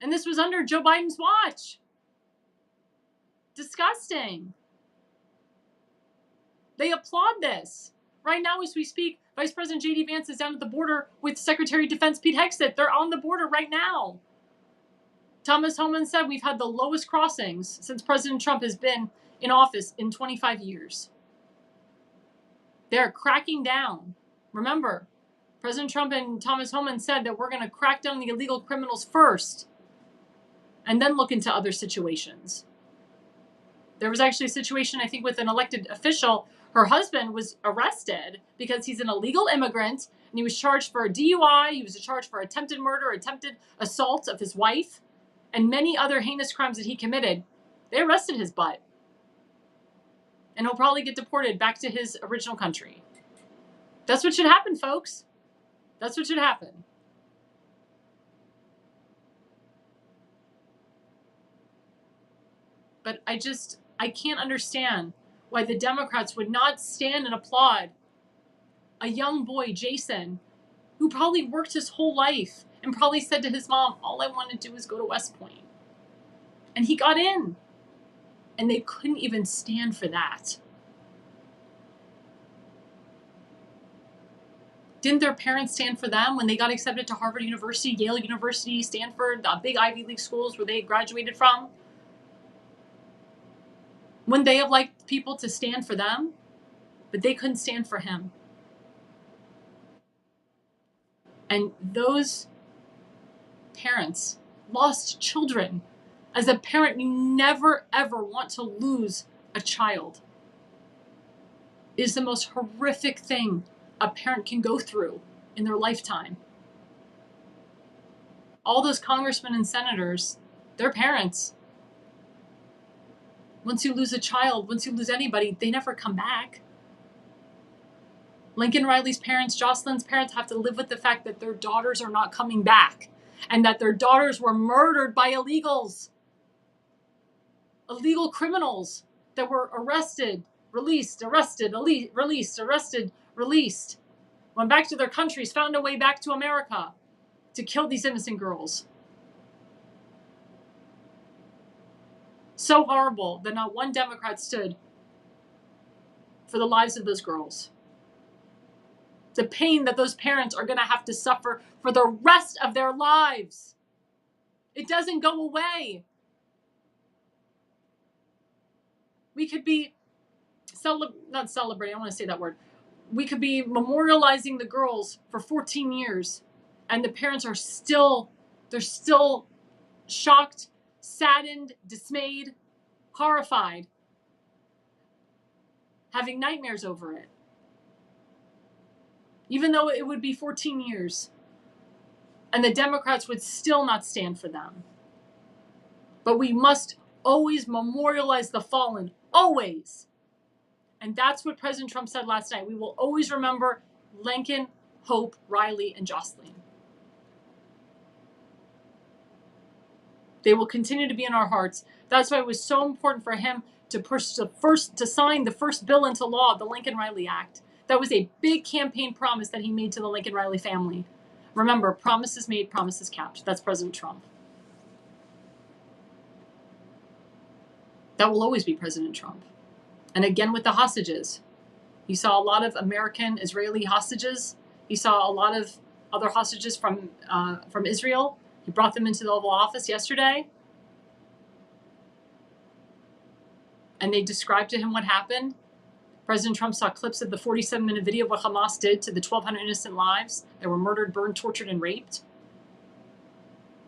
And this was under Joe Biden's watch. Disgusting. They applaud this. Right now, as we speak, Vice President J.D. Vance is down at the border with Secretary of Defense Pete Hegseth. They're on the border right now. Thomas Homan said we've had the lowest crossings since President Trump has been in office in 25 years. They're cracking down. Remember, President Trump and Thomas Homan said that we're going to crack down the illegal criminals first and then look into other situations. There was actually a situation, I think, with an elected official. Her husband was arrested because he's an illegal immigrant, and he was charged for a DUI. He was charged for attempted murder, attempted assault of his wife, and many other heinous crimes that he committed. They arrested his butt. And he'll probably get deported back to his original country. That's what should happen, folks. That's what should happen. But I can't understand why the Democrats would not stand and applaud a young boy, Jason, who probably worked his whole life and probably said to his mom, all I want to do is go to West Point. And he got in. And they couldn't even stand for that. Didn't their parents stand for them when they got accepted to Harvard University, Yale University, Stanford, the big Ivy League schools where they graduated from? Wouldn't they have liked people to stand for them? But they couldn't stand for him. And those parents lost children. As a parent, you never, ever want to lose a child. It is the most horrific thing a parent can go through in their lifetime. All those congressmen and senators, they're parents. Once you lose a child, once you lose anybody, they never come back. Lincoln Riley's parents, Jocelyn's parents have to live with the fact that their daughters are not coming back. and that their daughters were murdered by illegals, illegal criminals that were arrested, released, arrested, released, arrested, released, went back to their countries, found a way back to America to kill these innocent girls. So horrible that not one Democrat stood for the lives of those girls. The pain that those parents are going to have to suffer for the rest of their lives. It doesn't go away. We could be not celebrating, I want to say that word. We could be memorializing the girls for 14 years, and the parents are still shocked, saddened, dismayed, horrified, having nightmares over it. Even though it would be 14 years, and the Democrats would still not stand for them. But we must always memorialize the fallen, always. And that's what President Trump said last night. We will always remember Lincoln, Hope, Riley, and Jocelyn. They will continue to be in our hearts. That's why it was so important for him to sign the first bill into law, the Lincoln-Riley Act. That was a big campaign promise that he made to the Lincoln-Riley family. Remember, promises made, promises kept. That's President Trump. That will always be President Trump. And again with the hostages. You saw a lot of American Israeli hostages. You saw a lot of other hostages from Israel. He brought them into the Oval Office yesterday. And they described to him what happened. President Trump saw clips of the 47-minute video of what Hamas did to the 1,200 innocent lives that were murdered, burned, tortured, and raped.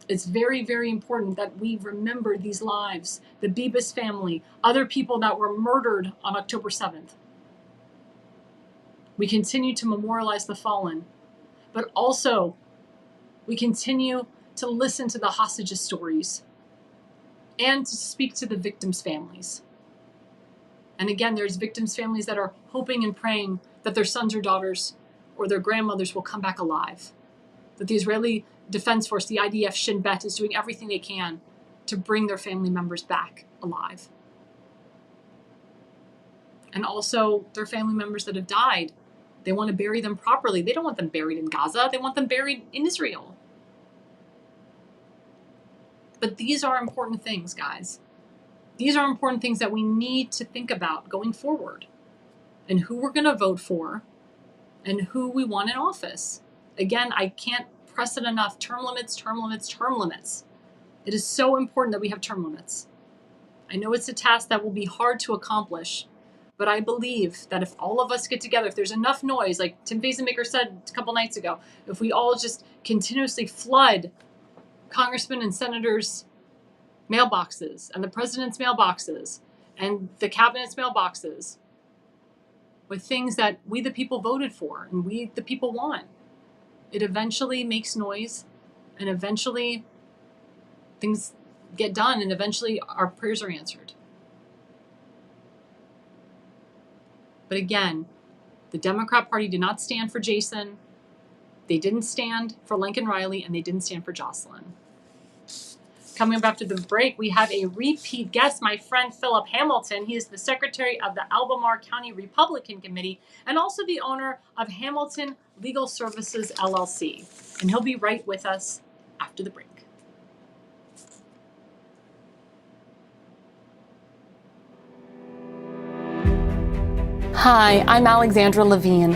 It's very, very important that we remember these lives, the Bibas family, other people that were murdered on October 7th. We continue to memorialize the fallen, but also we continue to listen to the hostages' stories and to speak to the victims' families. And again, there's victims' families that are hoping and praying that their sons or daughters or their grandmothers will come back alive. That the Israeli Defense Force, the IDF Shin Bet, is doing everything they can to bring their family members back alive. And also their family members that have died. They want to bury them properly. They don't want them buried in Gaza. They want them buried in Israel. But these are important things, guys. These are important things that we need to think about going forward, and who we're going to vote for and who we want in office. Again, I can't press it enough. Term limits, term limits, term limits. It is so important that we have term limits. I know it's a task that will be hard to accomplish, but I believe that if all of us get together, if there's enough noise, like Tim Fazenmaker said a couple nights ago, if we all just continuously flood congressmen and senators' mailboxes and the president's mailboxes and the cabinet's mailboxes with things that we the people voted for and we the people want, it eventually makes noise, and eventually things get done, and eventually our prayers are answered. But again, the Democrat Party did not stand for Jason. They didn't stand for Lincoln Riley, and they didn't stand for Jocelyn. Coming up after the break, we have a repeat guest, my friend Philip Hamilton. He is the secretary of the Albemarle County Republican Committee and also the owner of Hamilton Legal Services, LLC. And he'll be right with us after the break. Hi, I'm Alexandra Levine.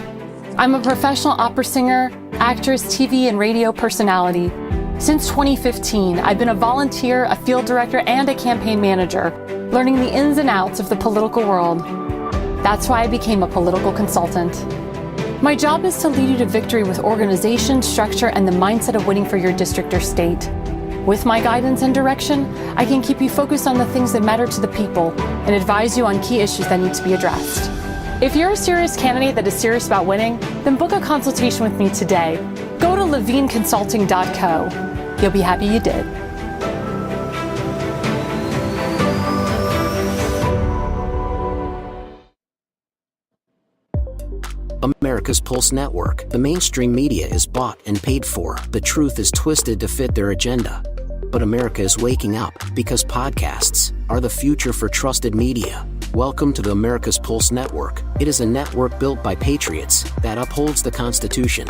I'm a professional opera singer, actress, TV, and radio personality. Since 2015, I've been a volunteer, a field director, and a campaign manager, learning the ins and outs of the political world. That's why I became a political consultant. My job is to lead you to victory with organization, structure, and the mindset of winning for your district or state. With my guidance and direction, I can keep you focused on the things that matter to the people and advise you on key issues that need to be addressed. If you're a serious candidate that is serious about winning, then book a consultation with me today. Go to levineconsulting.co. You'll be happy you did. America's Pulse Network. The mainstream media is bought and paid for. The truth is twisted to fit their agenda. But America is waking up, because podcasts are the future for trusted media. Welcome to the America's Pulse Network. It is a network built by patriots that upholds the Constitution.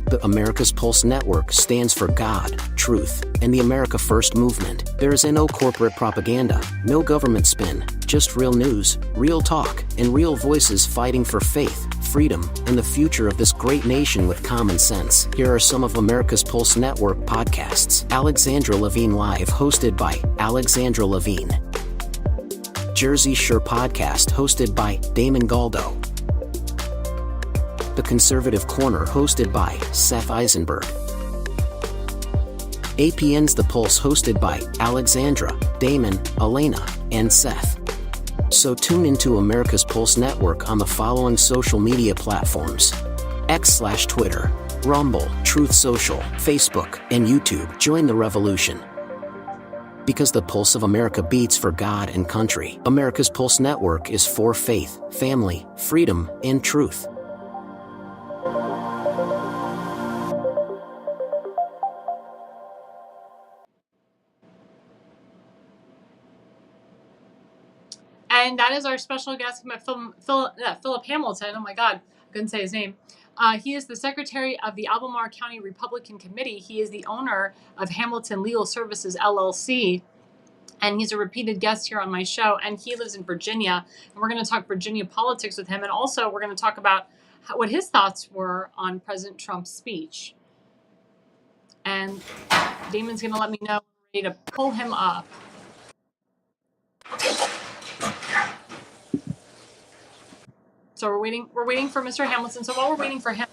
The America's Pulse Network stands for God, truth, and the America First movement. There is no corporate propaganda, no government spin, just real news, real talk, and real voices fighting for faith, freedom, and the future of this great nation with common sense. Here are some of America's Pulse Network podcasts. Alexandra Levine Live, hosted by Alexandra Levine. Jersey Shore Podcast, hosted by Damon Galdo. The Conservative Corner, hosted by Seth Eisenberg. APN's The Pulse, hosted by Alexandra, Damon, Elena, and Seth. So tune into America's Pulse Network on the following social media platforms: X/Twitter, Rumble, Truth Social, Facebook, and YouTube. Join the revolution. Because the pulse of America beats for God and country. America's Pulse Network is for faith, family, freedom, and truth. And that is our special guest, Philip Hamilton. Oh my God, I couldn't say his name. He is the secretary of the Albemarle County Republican Committee. He is the owner of Hamilton Legal Services, LLC. And he's a repeated guest here on my show. And he lives in Virginia. And we're going to talk Virginia politics with him. And also, we're going to talk about what his thoughts were on President Trump's speech. And Damon's going to let me know when we're ready to pull him up. So we're waiting for Mr. Hamilton. So while we're waiting for him,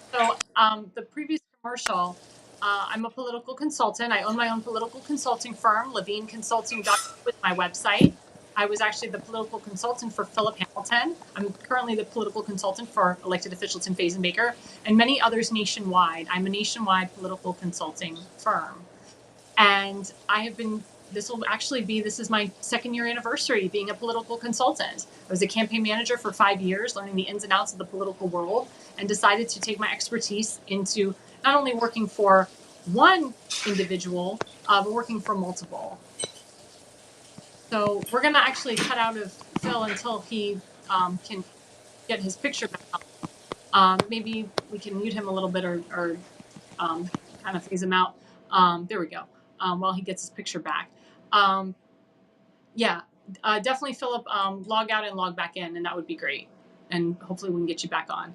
the previous commercial, I'm a political consultant. I own my own political consulting firm, LevineConsulting.com with my website. I was actually the political consultant for Philip Hamilton. I'm currently the political consultant for elected officials in Faison Baker and many others nationwide. I'm a nationwide political consulting firm. And this is my second year anniversary being a political consultant. I was a campaign manager for 5 years, learning the ins and outs of the political world, and decided to take my expertise into not only working for one individual, but working for multiple. So we're going to actually cut out of Phil until he can get his picture back up. Maybe we can mute him a little bit or kind of phase him out. There we go. While he gets his picture back. Definitely, Philip, log out and log back in, and that would be great. And hopefully we can get you back on.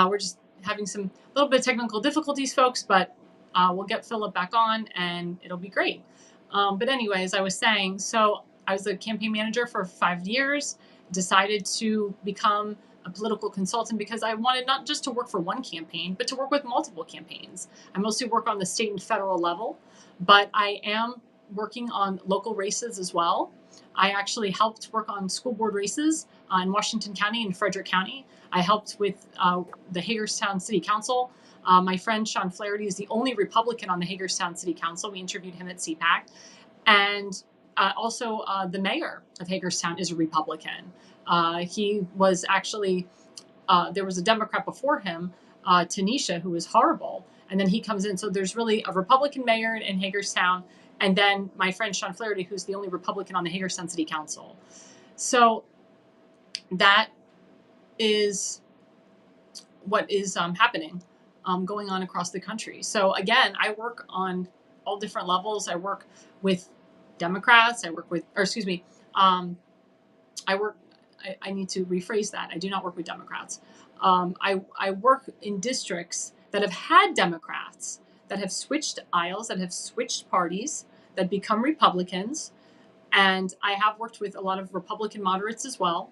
We're just having a little bit of technical difficulties, folks, but we'll get Philip back on, and it'll be great. But anyways, I was saying, so I was a campaign manager for 5 years, decided to become a political consultant because I wanted not just to work for one campaign, but to work with multiple campaigns. I mostly work on the state and federal level, but I am working on local races as well. I actually helped work on school board races in Washington County and Frederick County. I helped with the Hagerstown City Council. My friend Sean Flaherty is the only Republican on the Hagerstown City Council. We interviewed him at CPAC. And also the mayor of Hagerstown is a Republican. He was actually, there was a Democrat before him, Tanisha, who was horrible. And then he comes in. So there's really a Republican mayor in Hagerstown. And then my friend Sean Flaherty, who's the only Republican on the Hagerstown City Council. So that is what is happening, going on across the country. So again, I work on all different levels. I work with Democrats. I need to rephrase that. I do not work with Democrats. I work in districts that have had Democrats, that have switched aisles, that have switched parties, that become Republicans. And I have worked with a lot of Republican moderates as well.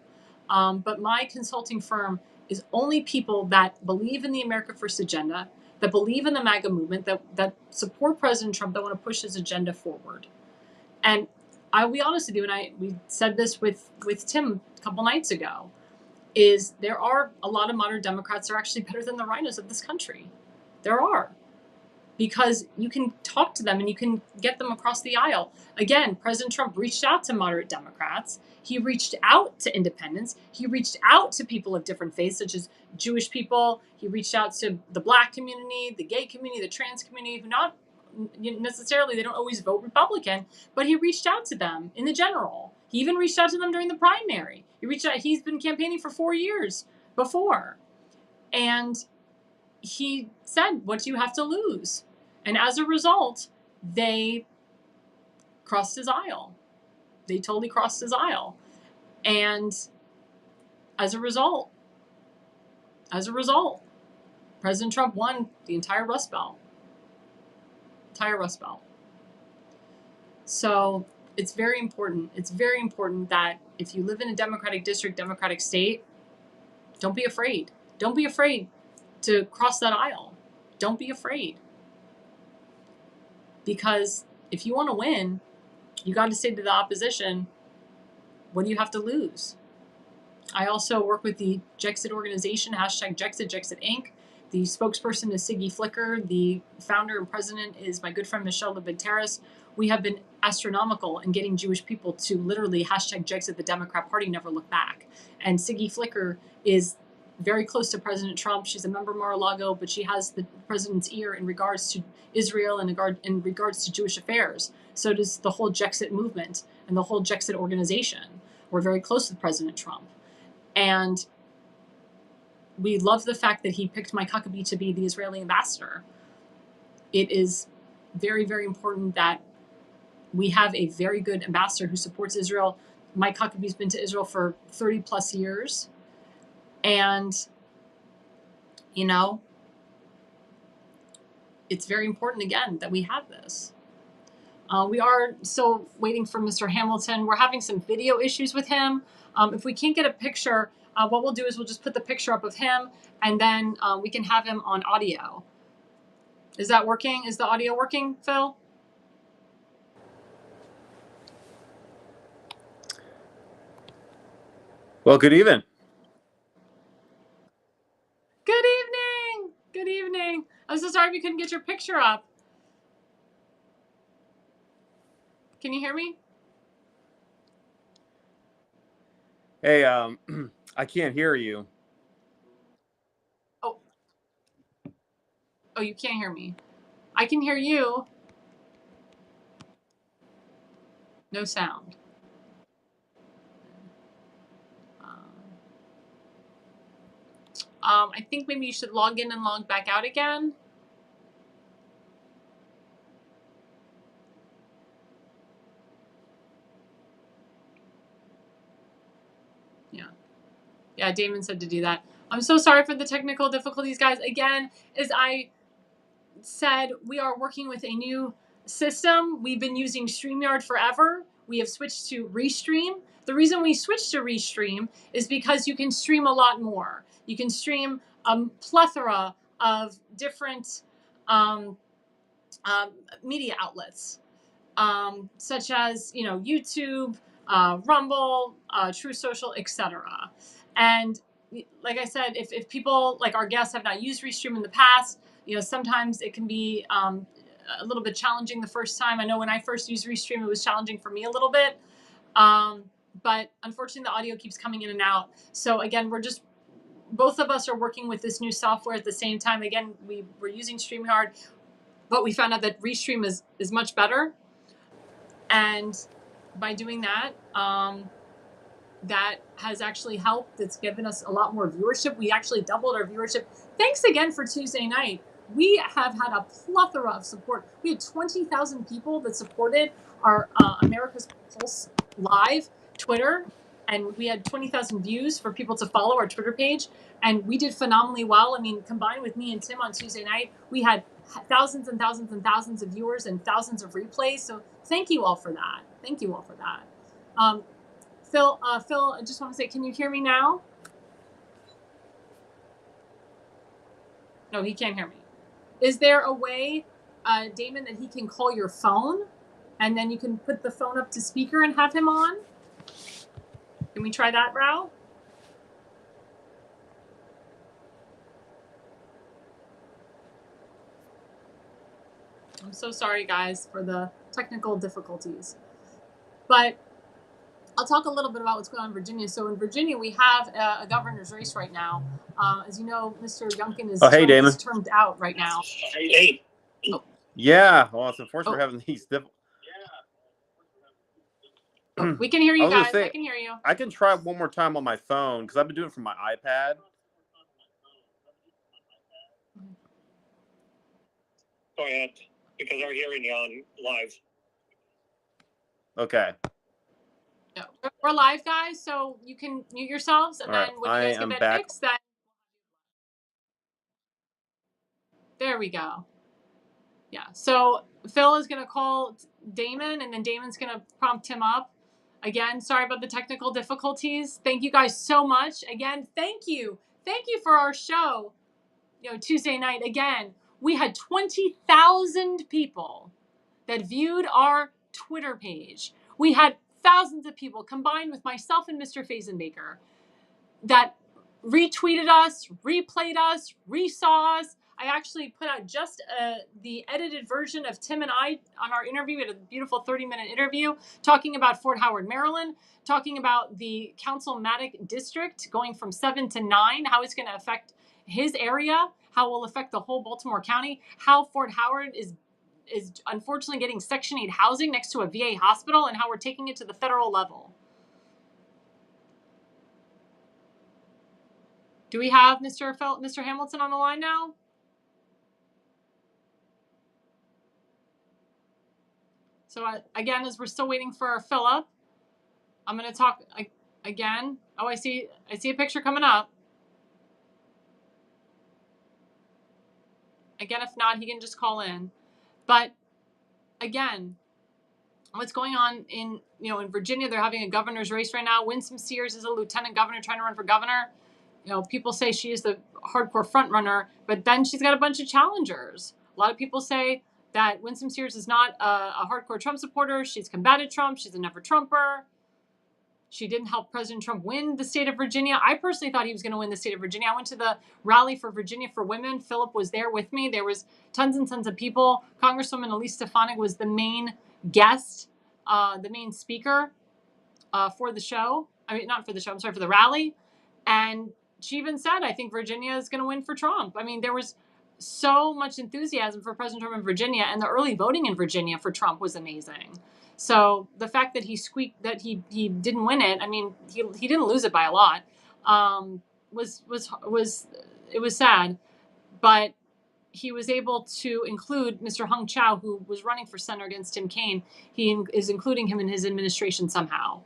But my consulting firm is only people that believe in the America First agenda, that believe in the MAGA movement, that support President Trump, that want to push his agenda forward. And I'll be honest with you, and we said this with Tim a couple nights ago, is there are a lot of modern Democrats that are actually better than the rhinos of this country. There are. because you can talk to them and you can get them across the aisle. Again, President Trump reached out to moderate Democrats. He reached out to independents. He reached out to people of different faiths, such as Jewish people. He reached out to the Black community, the gay community, the trans community, who not necessarily, they don't always vote Republican, but he reached out to them in the general. He even reached out to them during the primary. He reached out. He's been campaigning for 4 years before. And he said, what do you have to lose? And as a result, they crossed his aisle. They totally crossed his aisle. And as a result, President Trump won the entire Rust Belt. So it's very important. It's very important that if you live in a Democratic district, Democratic state, don't be afraid. Don't be afraid to cross that aisle. Don't be afraid. Because if you want to win, you got to say to the opposition, what do you have to lose? I also work with the Jexit organization, hashtag Jexit, Jexit Inc. The spokesperson is Siggy Flicker. The founder and president is my good friend, Michelle Lebin-Terrace. We have been astronomical in getting Jewish people to literally hashtag Jexit the Democrat Party, never look back. And Siggy Flicker is very close to President Trump. She's a member of Mar-a-Lago, but she has the president's ear in regards to Israel and in regards to Jewish affairs. So does the whole Jexit movement and the whole Jexit organization. We're very close to President Trump. And we love the fact that he picked Mike Huckabee to be the Israeli ambassador. It is very, very important that we have a very good ambassador who supports Israel. Mike Huckabee's been to Israel for 30 plus years. And, you know, it's very important, again, that we have this. We are still waiting for Mr. Hamilton. We're having some video issues with him. If we can't get a picture, what we'll do is we'll just put the picture up of him, and then we can have him on audio. Is that working? Is the audio working, Phil? Well, good evening. Good evening. Good evening. I'm so sorry we couldn't get your picture up. Can you hear me? Hey, I can't hear you. Oh, you can't hear me. I can hear you. No sound. I think maybe you should log in and log back out again. Yeah, Damon said to do that. I'm so sorry for the technical difficulties, guys. Again, as I said, we are working with a new system. We've been using StreamYard forever. We have switched to Restream. The reason we switched to Restream is because you can stream a lot more. You can stream a plethora of different media outlets, such as, you know, YouTube, Rumble, True Social, etc. And like I said, if people like our guests have not used Restream in the past, you know, sometimes it can be a little bit challenging the first time. I know when I first used Restream, it was challenging for me a little bit. But unfortunately, the audio keeps coming in and out. So again, both of us are working with this new software at the same time. Again, we're using StreamYard, but we found out that Restream is much better. And by doing that, that has actually helped. It's given us a lot more viewership. We actually doubled our viewership. Thanks again for Tuesday night. We have had a plethora of support. We had 20,000 people that supported our America's Pulse Live Twitter, and we had 20,000 views for people to follow our Twitter page, and we did phenomenally well. I mean, combined with me and Tim on Tuesday night, we had thousands and thousands and thousands of viewers and thousands of replays. So thank you all for that. Thank you all for that. Phil, I just want to say, can you hear me now? No, he can't hear me. Is there a way, Damon, that he can call your phone and then you can put the phone up to speaker and have him on? Can we try that route? so sorry, guys, for the technical difficulties. But I'll talk a little bit about what's going on in Virginia. So in Virginia, we have a governor's race right now. As you know, Mr. Youngkin is, is termed out right now. Hey. Oh. Yeah, well, it's unfortunate we're having these we can hear you guys. I can hear you. I can try one more time on my phone because I've been doing it from my iPad. Go ahead, because we're hearing you on live. Okay. Yeah, we're live, guys, so you can mute yourselves, and then when you guys get that fixed, then there we go. Yeah, so Phil is going to call Damon, and then Damon's going to prompt him up. Again, sorry about the technical difficulties. Thank you guys so much. Again, thank you. Thank you for our show. Tuesday night, again, we had 20,000 people that viewed our Twitter page. We had thousands of people combined with myself and Mr. Fazenbaker that retweeted us, replayed us, resaw us. I actually put out just the edited version of Tim and I on our interview. We had a beautiful 30-minute interview talking about Fort Howard, Maryland, talking about the Council-Matic district going from 7 to 9, how it's going to affect his area, how it will affect the whole Baltimore County, how Fort Howard is unfortunately getting Section 8 housing next to a VA hospital, and how we're taking it to the federal level. Do we have Mr. Hamilton on the line now? So again, as we're still waiting for Philip, I'm going to talk again. Oh, I see a picture coming up. Again, if not, he can just call in. But again, what's going on in Virginia? They're having a governor's race right now. Winsome Sears is a lieutenant governor trying to run for governor. People say she is the hardcore front runner, but then she's got a bunch of challengers. A lot of people say that Winsome Sears is not a hardcore Trump supporter. She's combated Trump. She's a never Trumper. She didn't help President Trump win the state of Virginia. I personally thought he was going to win the state of Virginia. I went to the rally for Virginia for Women. Philip was there with me. There was tons and tons of people. Congresswoman Elise Stefanik was the main guest, the main speaker for the show. I mean, not for the show. I'm sorry, for the rally. And she even said, I think Virginia is going to win for Trump. I mean, there was so much enthusiasm for President Trump in Virginia, and the early voting in Virginia for Trump was amazing. So the fact that he didn't win it, I mean, he didn't lose it by a lot, was sad, but he was able to include Mr. Hung Chau, who was running for senator against Tim Kaine. He is including him in his administration somehow.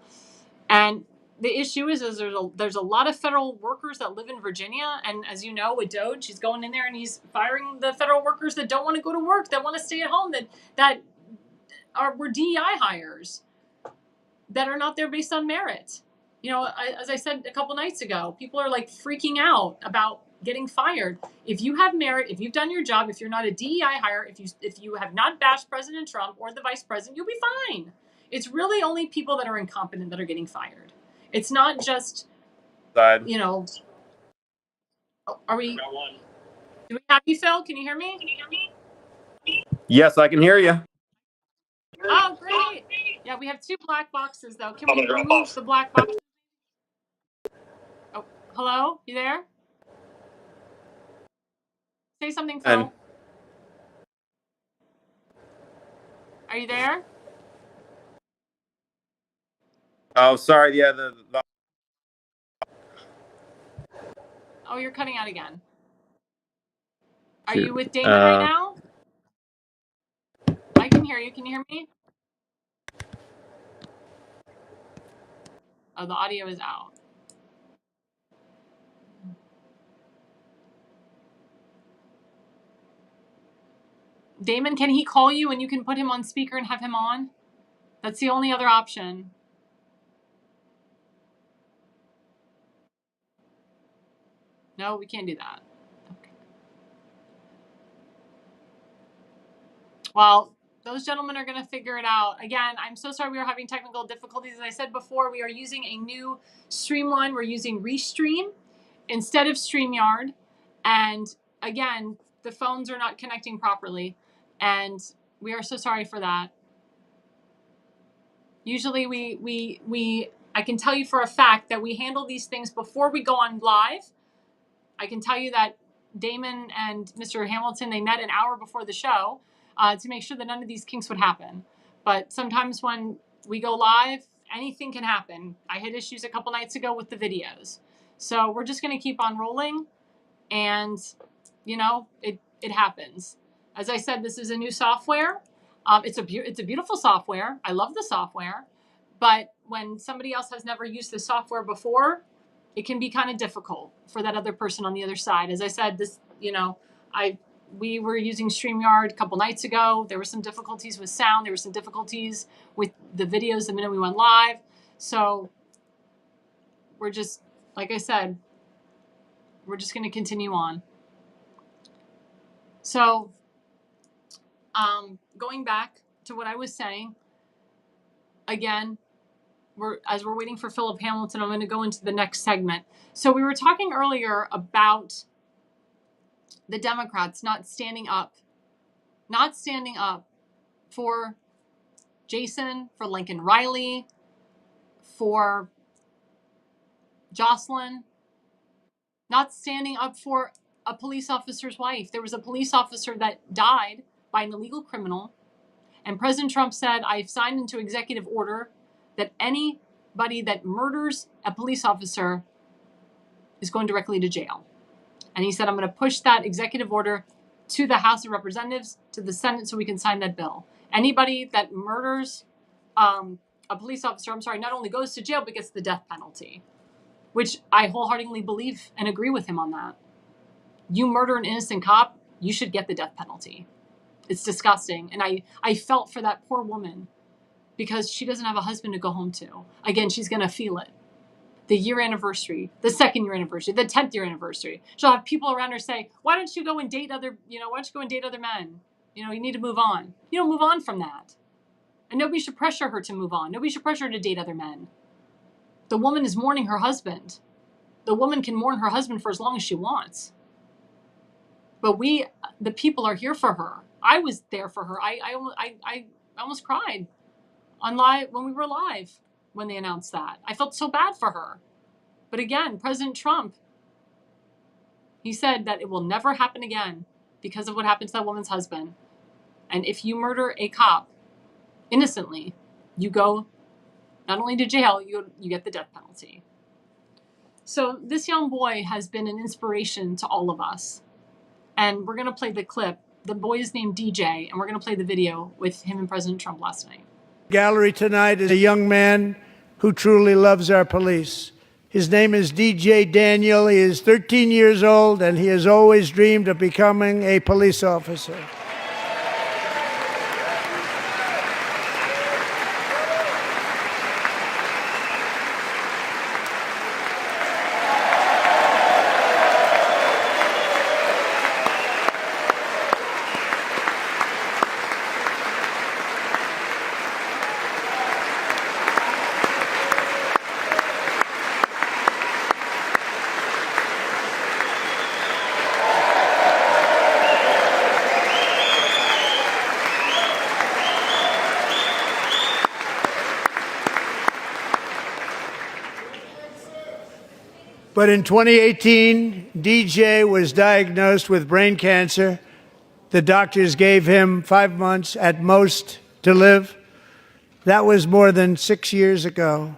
And the issue is there's a lot of federal workers that live in Virginia. And as you know, with Doge, he's going in there and he's firing the federal workers that don't want to go to work, that want to stay at home, that were DEI hires, that are not there based on merit. As I said a couple nights ago, people are like freaking out about getting fired. If you have merit, if you've done your job, if you're not a DEI hire, if you have not bashed President Trump or the vice president, you'll be fine. It's really only people that are incompetent that are getting fired. It's not just, Are we? Do we have you, Phil? Can you hear me? Yes, I can hear you. Oh, great. Yeah, we have 2 black boxes, though. Can we remove the black box? Oh, hello? You there? Say something, Phil. Are you there? Oh, sorry. Yeah, Oh, you're cutting out again. Are you with Damon right now? I can hear you. Can you hear me? Oh, the audio is out. Damon, can he call you and you can put him on speaker and have him on? That's the only other option. No, we can't do that. Okay. Well, those gentlemen are going to figure it out. Again, I'm so sorry we are having technical difficulties. As I said before, we are using a new streamline. We're using Restream instead of StreamYard. And again, the phones are not connecting properly. And We are so sorry for that. Usually I can tell you for a fact that we handle these things before we go on live. I can tell you that Damon and Mr. Hamilton, they met an hour before the show to make sure that none of these kinks would happen. But sometimes when we go live, anything can happen. I had issues a couple nights ago with the videos. So we're just going to keep on rolling. And, you know, it happens. As I said, this is a new software. It's a beautiful software. I love the software. But when somebody else has never used the software before, it can be kind of difficult for that other person on the other side. As I said, we were using StreamYard a couple nights ago. There were some difficulties with sound. There were some difficulties with the videos the minute we went live. So we're just, like I said, we're just going to continue on. So going back to what I was saying, again, as we're waiting for Philip Hamilton, I'm going to go into the next segment. So we were talking earlier about the Democrats not standing up for Jason, for Lincoln Riley, for Jocelyn, not standing up for a police officer's wife. There was a police officer that died by an illegal criminal, and President Trump said, I've signed into executive order that anybody that murders a police officer is going directly to jail. And he said, I'm going to push that executive order to the House of Representatives, to the Senate, so we can sign that bill. Anybody that murders a police officer, not only goes to jail, but gets the death penalty, which I wholeheartedly believe and agree with him on that. You murder an innocent cop, you should get the death penalty. It's disgusting. And I felt for that poor woman, because she doesn't have a husband to go home to. Again, she's going to feel it. The year anniversary, the 2nd year anniversary, the 10th year anniversary. She'll have people around her say, why don't you go and date other men? You need to move on. You don't move on from that. And nobody should pressure her to move on. Nobody should pressure her to date other men. The woman is mourning her husband. The woman can mourn her husband for as long as she wants. But we, the people, are here for her. I was there for her. I almost cried on live when we were live when they announced that. I felt so bad for her. But again, President Trump, he said that it will never happen again because of what happened to that woman's husband. And if you murder a cop innocently, you go not only to jail, you get the death penalty. So this young boy has been an inspiration to all of us. And we're going to play the clip. The boy is named DJ, and we're going to play the video with him and President Trump last night. Gallery tonight is a young man who truly loves our police. His name is DJ Daniel. He is 13 years old, and he has always dreamed of becoming a police officer. But in 2018, DJ was diagnosed with brain cancer. The doctors gave him 5 months at most to live. That was more than 6 years ago.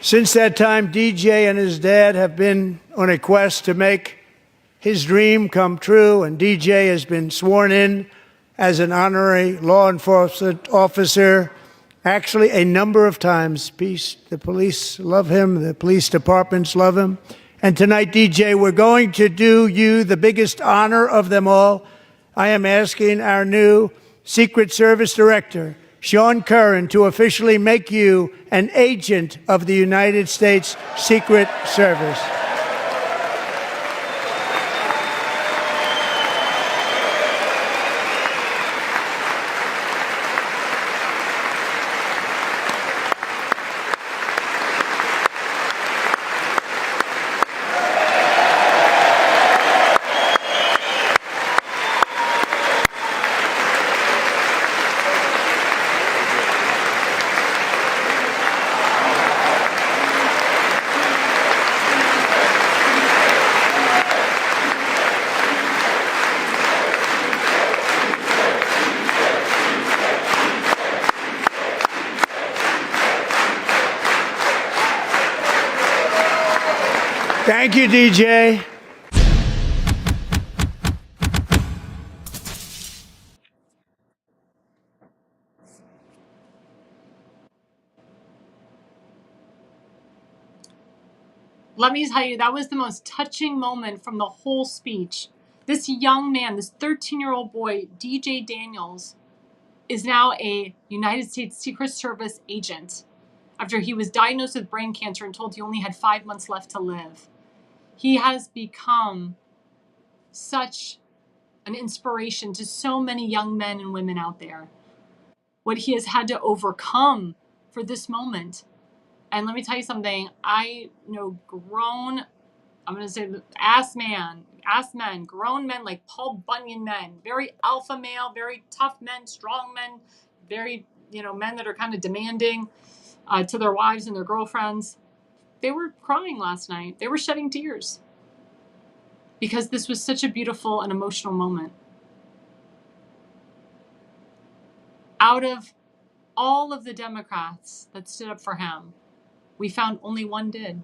Since that time, DJ and his dad have been on a quest to make his dream come true, and DJ has been sworn in as an honorary law enforcement officer, actually a number of times. The police love him, the police departments love him. And tonight, DJ, we're going to do you the biggest honor of them all. I am asking our new Secret Service Director, Sean Curran, to officially make you an agent of the United States Secret Service. Thank you, DJ. Let me tell you, that was the most touching moment from the whole speech. This young man, this 13-year-old boy, DJ Daniels, is now a United States Secret Service agent after he was diagnosed with brain cancer and told he only had 5 months left to live. He has become such an inspiration to so many young men and women out there. What he has had to overcome for this moment. And let me tell you something, I know grown, I'm going to say ass men, grown men like Paul Bunyan men, very alpha male, very tough men, strong men, very, men that are kind of demanding to their wives and their girlfriends. They were crying last night. They were shedding tears because this was such a beautiful and emotional moment. Out of all of the Democrats that stood up for him, we found only one did.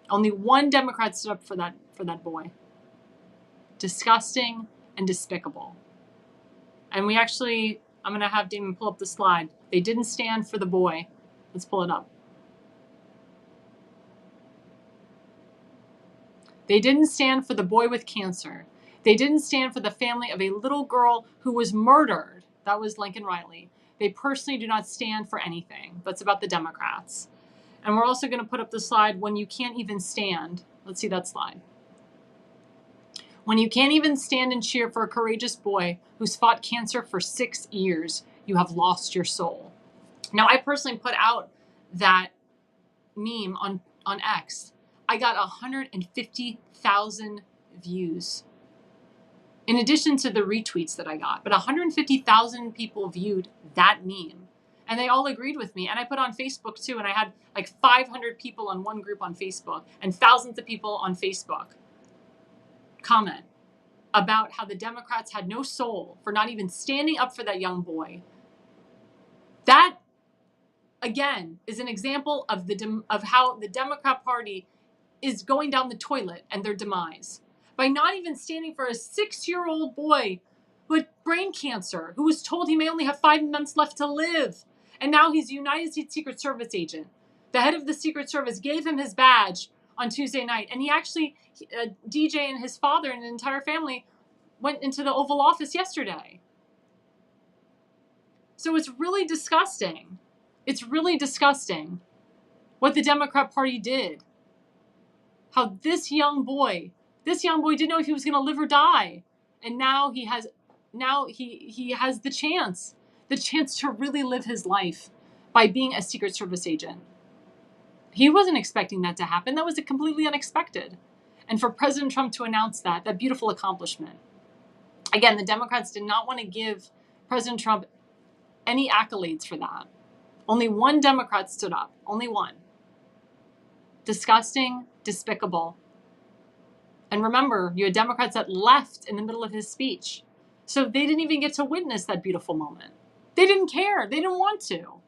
Only one Democrat stood up for that boy. Disgusting and despicable. And we actually, I'm going to have Damon pull up the slide. They didn't stand for the boy. Let's pull it up. They didn't stand for the boy with cancer. They didn't stand for the family of a little girl who was murdered. That was Lincoln Riley. They personally do not stand for anything. That's about the Democrats. And we're also going to put up the slide when you can't even stand. Let's see that slide. When you can't even stand and cheer for a courageous boy who's fought cancer for 6 years, you have lost your soul. Now, I personally put out that meme on X. I got 150,000 views. In addition to the retweets that I got, but 150,000 people viewed that meme. And they all agreed with me. And I put on Facebook too, and I had like 500 people on one group on Facebook and thousands of people on Facebook comment about how the Democrats had no soul for not even standing up for that young boy. That, again, is an example of how the Democrat Party is going down the toilet and their demise. By not even standing for a 6-year-old boy with brain cancer who was told he may only have 5 months left to live. And now he's a United States Secret Service agent. The head of the Secret Service gave him his badge on Tuesday night. And he actually, DJ and his father and the entire family went into the Oval Office yesterday. So it's really disgusting. It's really disgusting what the Democrat Party did. How this young boy didn't know if he was going to live or die. And now he has the chance to really live his life by being a Secret Service agent. He wasn't expecting that to happen. That was completely unexpected. And for President Trump to announce that beautiful accomplishment. Again, the Democrats did not want to give President Trump any accolades for that. Only one Democrat stood up. Only one. Disgusting, despicable. And remember, you had Democrats that left in the middle of his speech. So they didn't even get to witness that beautiful moment. They didn't care. They didn't want to.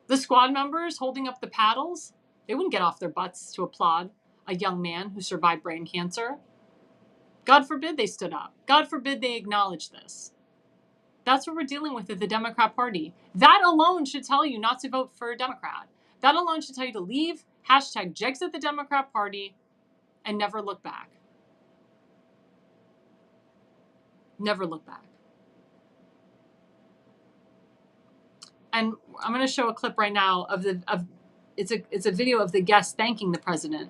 The squad members holding up the paddles, they wouldn't get off their butts to applaud a young man who survived brain cancer. God forbid they stood up. God forbid they acknowledged this. That's what we're dealing with at the Democrat Party. That alone should tell you not to vote for a Democrat. That alone should tell you to leave #Jexit the Democrat Party and never look back. Never look back. And I'm going to show a clip right now of it's a video of the guests thanking the president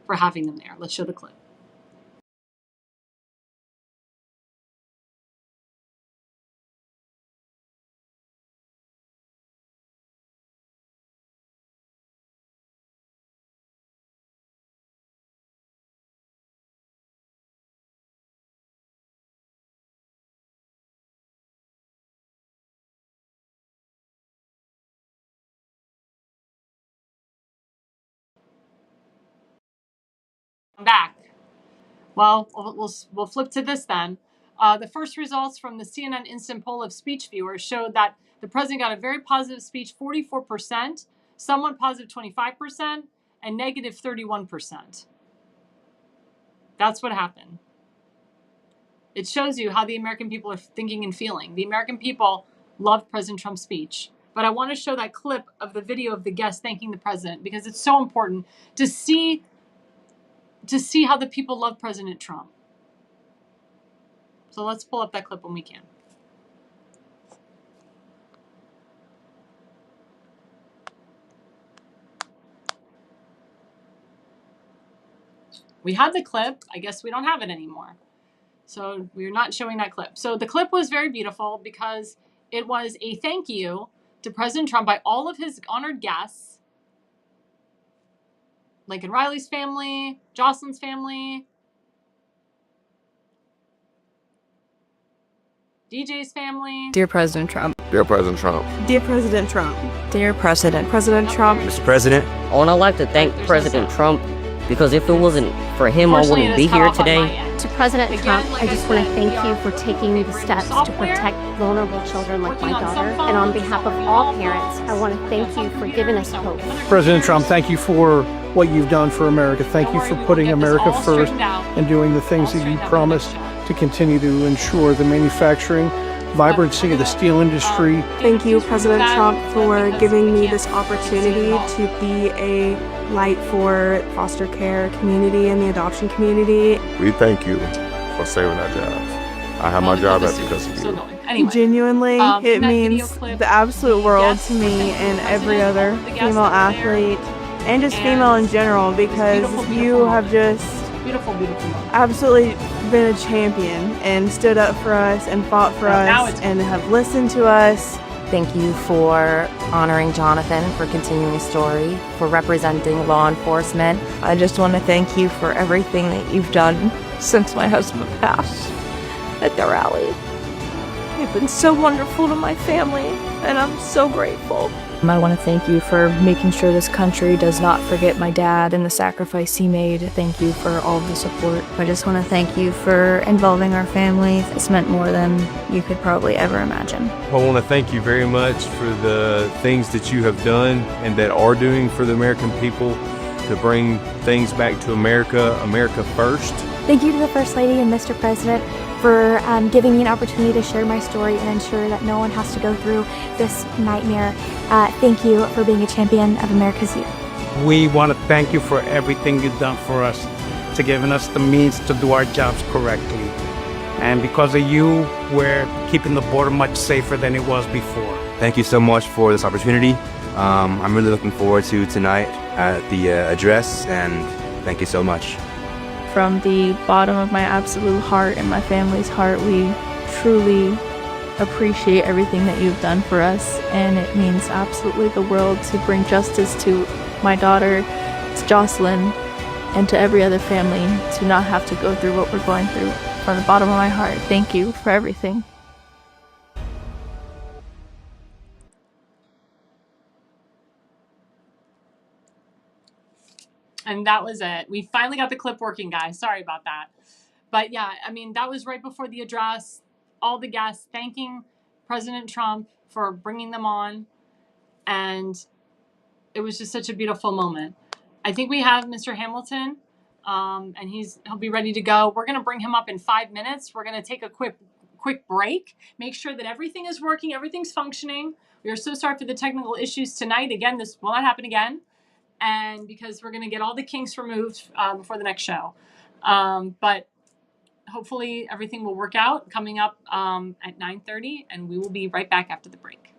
for having them there. Let's show the clip. Back. Well, we'll flip to this then. The first results from the CNN Instant Poll of speech viewers showed that the president got a very positive speech, 44%, somewhat positive 25%, and negative 31%. That's what happened. It shows you how the American people are thinking and feeling. The American people loved President Trump's speech. But I want to show that clip of the video of the guests thanking the president because it's so important to see how the people love President Trump. So let's pull up that clip when we can. We had the clip. I guess we don't have it anymore. So we're not showing that clip. So the clip was very beautiful because it was a thank you to President Trump by all of his honored guests. Lincoln Riley's family, Jocelyn's family, DJ's family. Dear President Trump. Dear President Trump. Dear President Trump. Dear President. President Trump. Mr. President. I would like to thank President Trump because if it wasn't for him, I wouldn't be here today. To President Trump, I just want to thank you for taking the steps to protect vulnerable children like my daughter. And on behalf of all parents, I want to thank you for giving us hope. President Trump, thank you for what you've done for America. Thank you for putting America first and doing the things that you promised to continue to ensure the manufacturing vibrancy of the steel industry. Thank you, President Trump, for giving me this opportunity to be a light for foster care community and the adoption community. We thank you for saving our jobs. I have my job back because of you. Anyway, genuinely, it means the absolute world to me and every other female athlete and just female in general because you have just absolutely been a champion and stood up for us and fought for us and have listened to us. Thank you for honoring Jonathan, for continuing his story, for representing law enforcement. I just want to thank you for everything that you've done since my husband passed at the rally. You've been so wonderful to my family, and I'm so grateful. I want to thank you for making sure this country does not forget my dad and the sacrifice he made. Thank you for all of the support. I just want to thank you for involving our family. It's meant more than you could probably ever imagine. I want to thank you very much for the things that you have done and that are doing for the American people to bring things back to America, America first. Thank you to the First Lady and Mr. President for giving me an opportunity to share my story and ensure that no one has to go through this nightmare. Thank you for being a champion of America's youth. We want to thank you for everything you've done for us, to giving us the means to do our jobs correctly. And because of you, we're keeping the border much safer than it was before. Thank you so much for this opportunity. I'm really looking forward to tonight at the address, and thank you so much. From the bottom of my absolute heart and my family's heart, we truly appreciate everything that you've done for us, and it means absolutely the world to bring justice to my daughter, to Jocelyn, and to every other family to not have to go through what we're going through. From the bottom of my heart, thank you for everything. And that was it. We finally got the clip working, guys. Sorry about that. But yeah, I mean, that was right before the address. All the guests thanking President Trump for bringing them on. And it was just such a beautiful moment. I think we have Mr. Hamilton, and he'll be ready to go. We're going to bring him up in 5 minutes. We're going to take a quick break, make sure that everything is working, everything's functioning. We are so sorry for the technical issues tonight. Again, this will not happen again. And because we're going to get all the kinks removed before the next show. But hopefully everything will work out coming up at 9:30, and we will be right back after the break.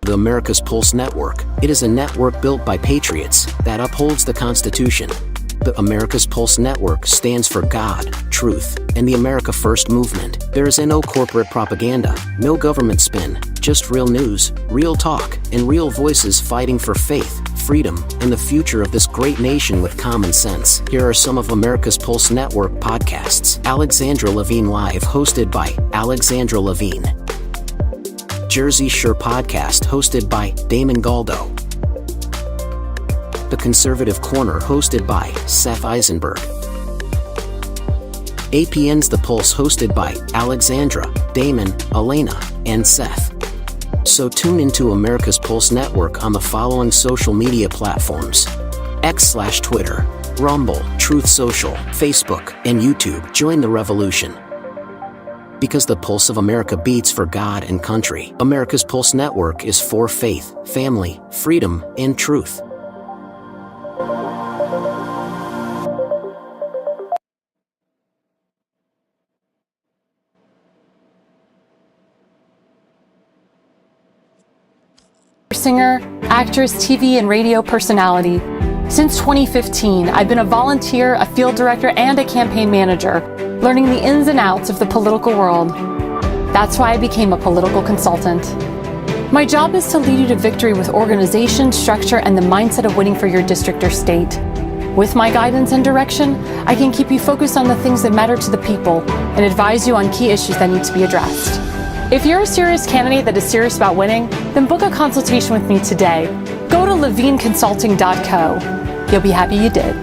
The America's Pulse Network. It is a network built by patriots that upholds the Constitution. The America's Pulse Network stands for God, truth, and the America First movement. There is no corporate propaganda, no government spin, just real news, real talk, and real voices fighting for faith, freedom, and the future of this great nation with common sense. Here are some of America's Pulse Network podcasts. Alexandra Levine Live, hosted by Alexandra Levine. Jersey Shore Podcast, hosted by Damon Galdo. The Conservative Corner, hosted by Seth Eisenberg. APN's The Pulse, hosted by Alexandra, Damon, Elena, and Seth. So tune into America's Pulse Network on the following social media platforms: X/Twitter, Rumble, Truth Social, Facebook, and YouTube. Join the revolution. Because the pulse of America beats for God and country. America's Pulse Network is for faith, family, freedom, and truth. Singer, actress, TV, and radio personality. Since 2015, I've been a volunteer, a field director, and a campaign manager, learning the ins and outs of the political world. That's why I became a political consultant. My job is to lead you to victory with organization, structure, and the mindset of winning for your district or state. With my guidance and direction, I can keep you focused on the things that matter to the people and advise you on key issues that need to be addressed. If you're a serious candidate that is serious about winning, then book a consultation with me today. Go to levineconsulting.co. You'll be happy you did.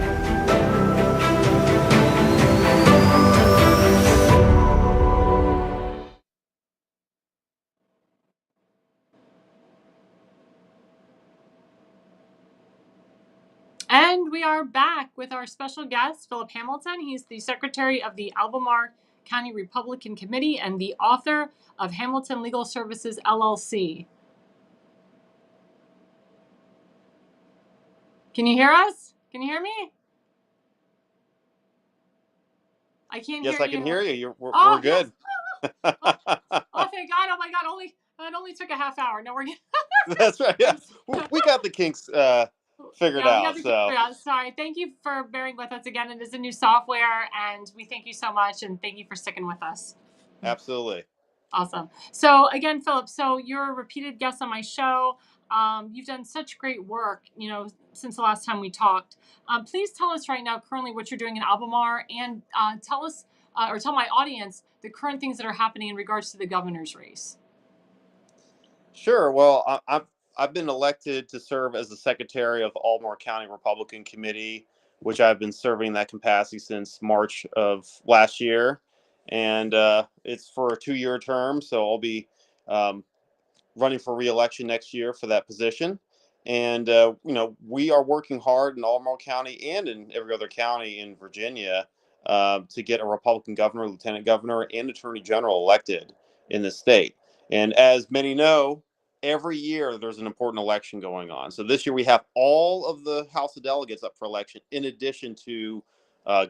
And we are back with our special guest, Philip Hamilton. He's the secretary of the Albemarle County Republican Committee and the author of Hamilton Legal Services, LLC. Can you hear us? Can you hear me? I can't hear you. Yes, I can hear you. We're good. Yes. Oh, thank God. Oh, my God. It only took a half hour. No, we're good. That's right. Yeah, we got the kinks figured out. Sorry. Thank you for bearing with us again. It is a new software, and we thank you so much, and thank you for sticking with us. Absolutely. Awesome. So again, Philip, so you're a repeated guest on my show. You've done such great work, since the last time we talked. Please tell us right now currently what you're doing in Albemarle, and tell us, or tell my audience, the current things that are happening in regards to the governor's race. Sure. Well, I've been elected to serve as the secretary of the Albemarle County Republican Committee, which I've been serving in that capacity since March of last year. And it's for a 2-year term, so I'll be running for re-election next year for that position. And, we are working hard in Albemarle County and in every other county in Virginia to get a Republican governor, lieutenant governor, and attorney general elected in the state. And as many know, every year there's an important election going on. So this year we have all of the House of Delegates up for election, in addition to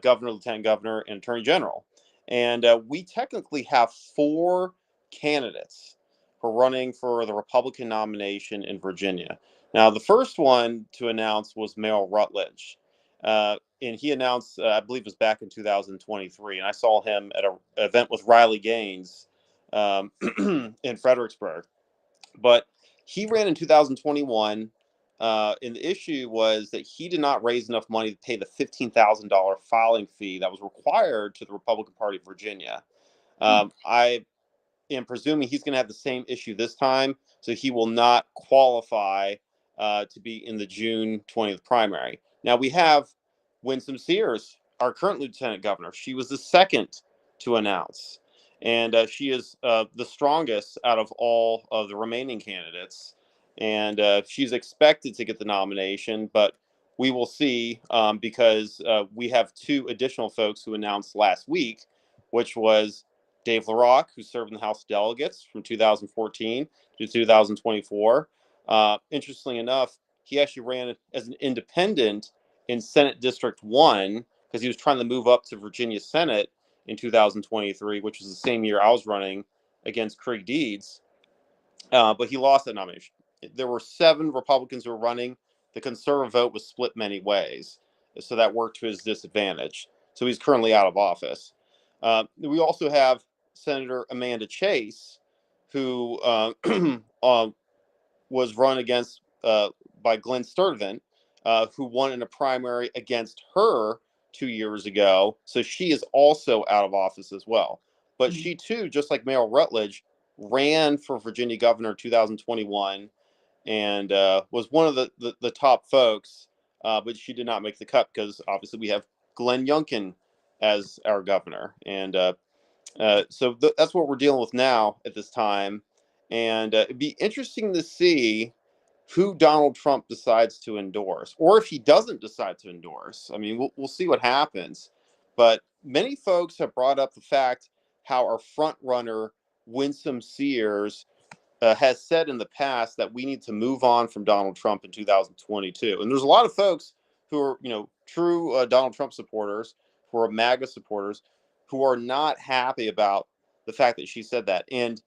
governor, lieutenant governor, and attorney general. And we technically have 4 candidates for running for the Republican nomination in Virginia. Now, the first one to announce was Mayor Rutledge. And he announced, I believe it was back in 2023, and I saw him at an event with Riley Gaines in Fredericksburg. But he ran in 2021, and the issue was that he did not raise enough money to pay the $15,000 filing fee that was required to the Republican Party of Virginia. I am presuming he's going to have the same issue this time, so he will not qualify to be in the June 20th primary. Now, we have Winsome Sears, our current lieutenant governor. She was the second to announce, and she is the strongest out of all of the remaining candidates, and she's expected to get the nomination, but we will see, because we have 2 additional folks who announced last week, which was Dave LaRock, who served in the House of Delegates from 2014 to 2024. Interestingly enough, he actually ran as an independent in Senate District 1 because he was trying to move up to Virginia Senate in 2023, which was the same year I was running against Craig Deeds. But he lost that nomination. There were 7 Republicans who were running. The conservative vote was split many ways, so that worked to his disadvantage. So he's currently out of office. We also have Senator Amanda Chase, who was run against by Glenn Sturtevant, who won in a primary against her 2 years ago. So she is also out of office as well. But she too, just like Mayor Rutledge, ran for Virginia governor in 2021 and was one of the top folks, but she did not make the cut because obviously we have Glenn Youngkin as our governor. And that's what we're dealing with now at this time. And it'd be interesting to see who Donald Trump decides to endorse, or if he doesn't decide to endorse. I mean, we'll see what happens. But many folks have brought up the fact how our front runner, Winsome Sears, has said in the past that we need to move on from Donald Trump in 2022. And there's a lot of folks who are, true Donald Trump supporters, who are MAGA supporters, who are not happy about the fact that she said that. And,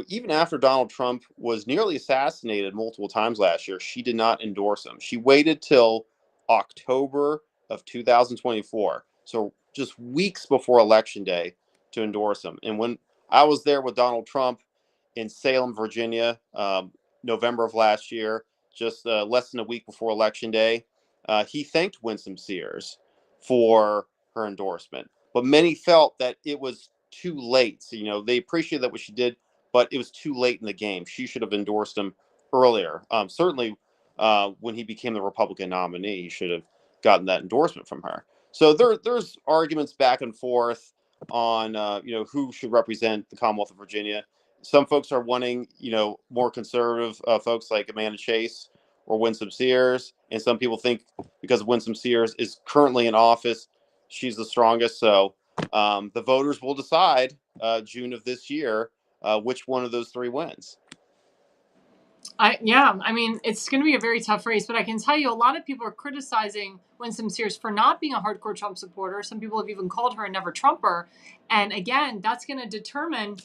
even after Donald Trump was nearly assassinated multiple times last year, she did not endorse him. She waited till October of 2024. So just weeks before Election Day to endorse him. And when I was there with Donald Trump in Salem, Virginia, November of last year, just less than a week before Election Day, he thanked Winsome Sears for her endorsement. But many felt that it was too late. So, they appreciated that what she did, but it was too late in the game. She should have endorsed him earlier. Certainly, when he became the Republican nominee, he should have gotten that endorsement from her. So there's arguments back and forth on who should represent the Commonwealth of Virginia. Some folks are wanting, more conservative folks like Amanda Chase or Winsome Sears. And some people think because Winsome Sears is currently in office, she's the strongest. So the voters will decide June of this year which one of those three wins. I mean, it's going to be a very tough race, but I can tell you a lot of people are criticizing Winsome Sears for not being a hardcore Trump supporter. Some people have even called her a never Trumper. And again, that's going to determine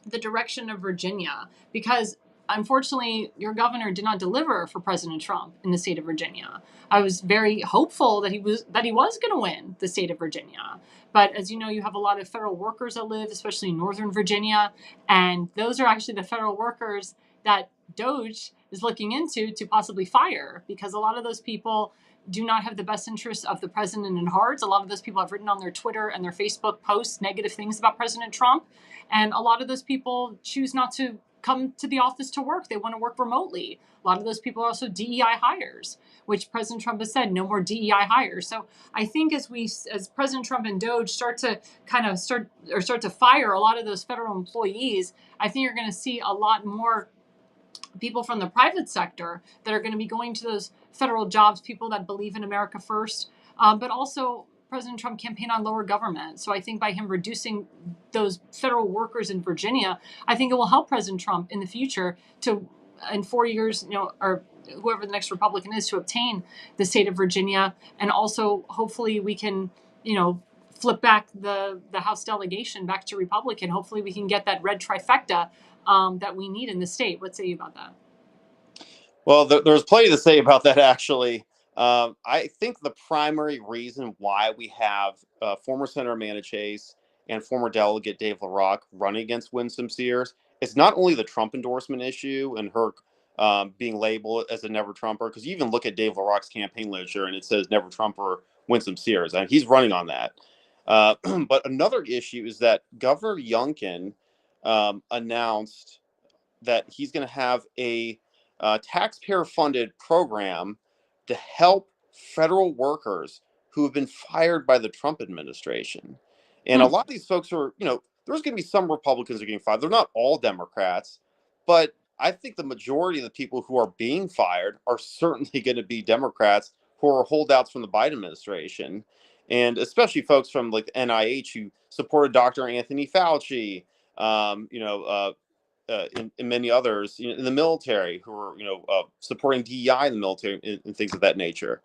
the direction of Virginia, because unfortunately your governor did not deliver for President Trump in the state of Virginia. I was very hopeful that he was going to win the state of Virginia. But as you know, you have a lot of federal workers that live, especially in Northern Virginia. And those are actually the federal workers that Doge is looking into to possibly fire, because a lot of those people do not have the best interests of the president in heart. A lot of those people have written on their Twitter and their Facebook posts negative things about President Trump. And a lot of those people choose not to come to the office to work. They want to work remotely. A lot of those people are also DEI hires, which President Trump has said, no more DEI hires. So I think as President Trump and Doge start to fire a lot of those federal employees, I think you're going to see a lot more people from the private sector that are going to be going to those federal jobs, people that believe in America first, but also President Trump campaigned on lower government. So I think by him reducing those federal workers in Virginia, I think it will help President Trump in the future to, in 4 years, or whoever the next Republican is, to obtain the state of Virginia. And also, hopefully we can, flip back the House delegation back to Republican. Hopefully we can get that red trifecta that we need in the state. What say you about that? Well, there's plenty to say about that, actually. I think the primary reason why we have former Senator Amanda Chase and former Delegate Dave LaRock running against Winsome Sears is not only the Trump endorsement issue and her being labeled as a never Trumper, because you even look at Dave LaRock's campaign literature and it says never Trumper Winsome Sears, and he's running on that. But another issue is that Governor Youngkin announced that he's going to have a taxpayer-funded program to help federal workers who have been fired by the Trump administration. And a lot of these folks are, there's going to be some Republicans who are getting fired. They're not all Democrats, but I think the majority of the people who are being fired are certainly going to be Democrats who are holdouts from the Biden administration. And especially folks from like the NIH who supported Dr. Anthony Fauci, and many others in the military who are, supporting DEI in the military and things of that nature.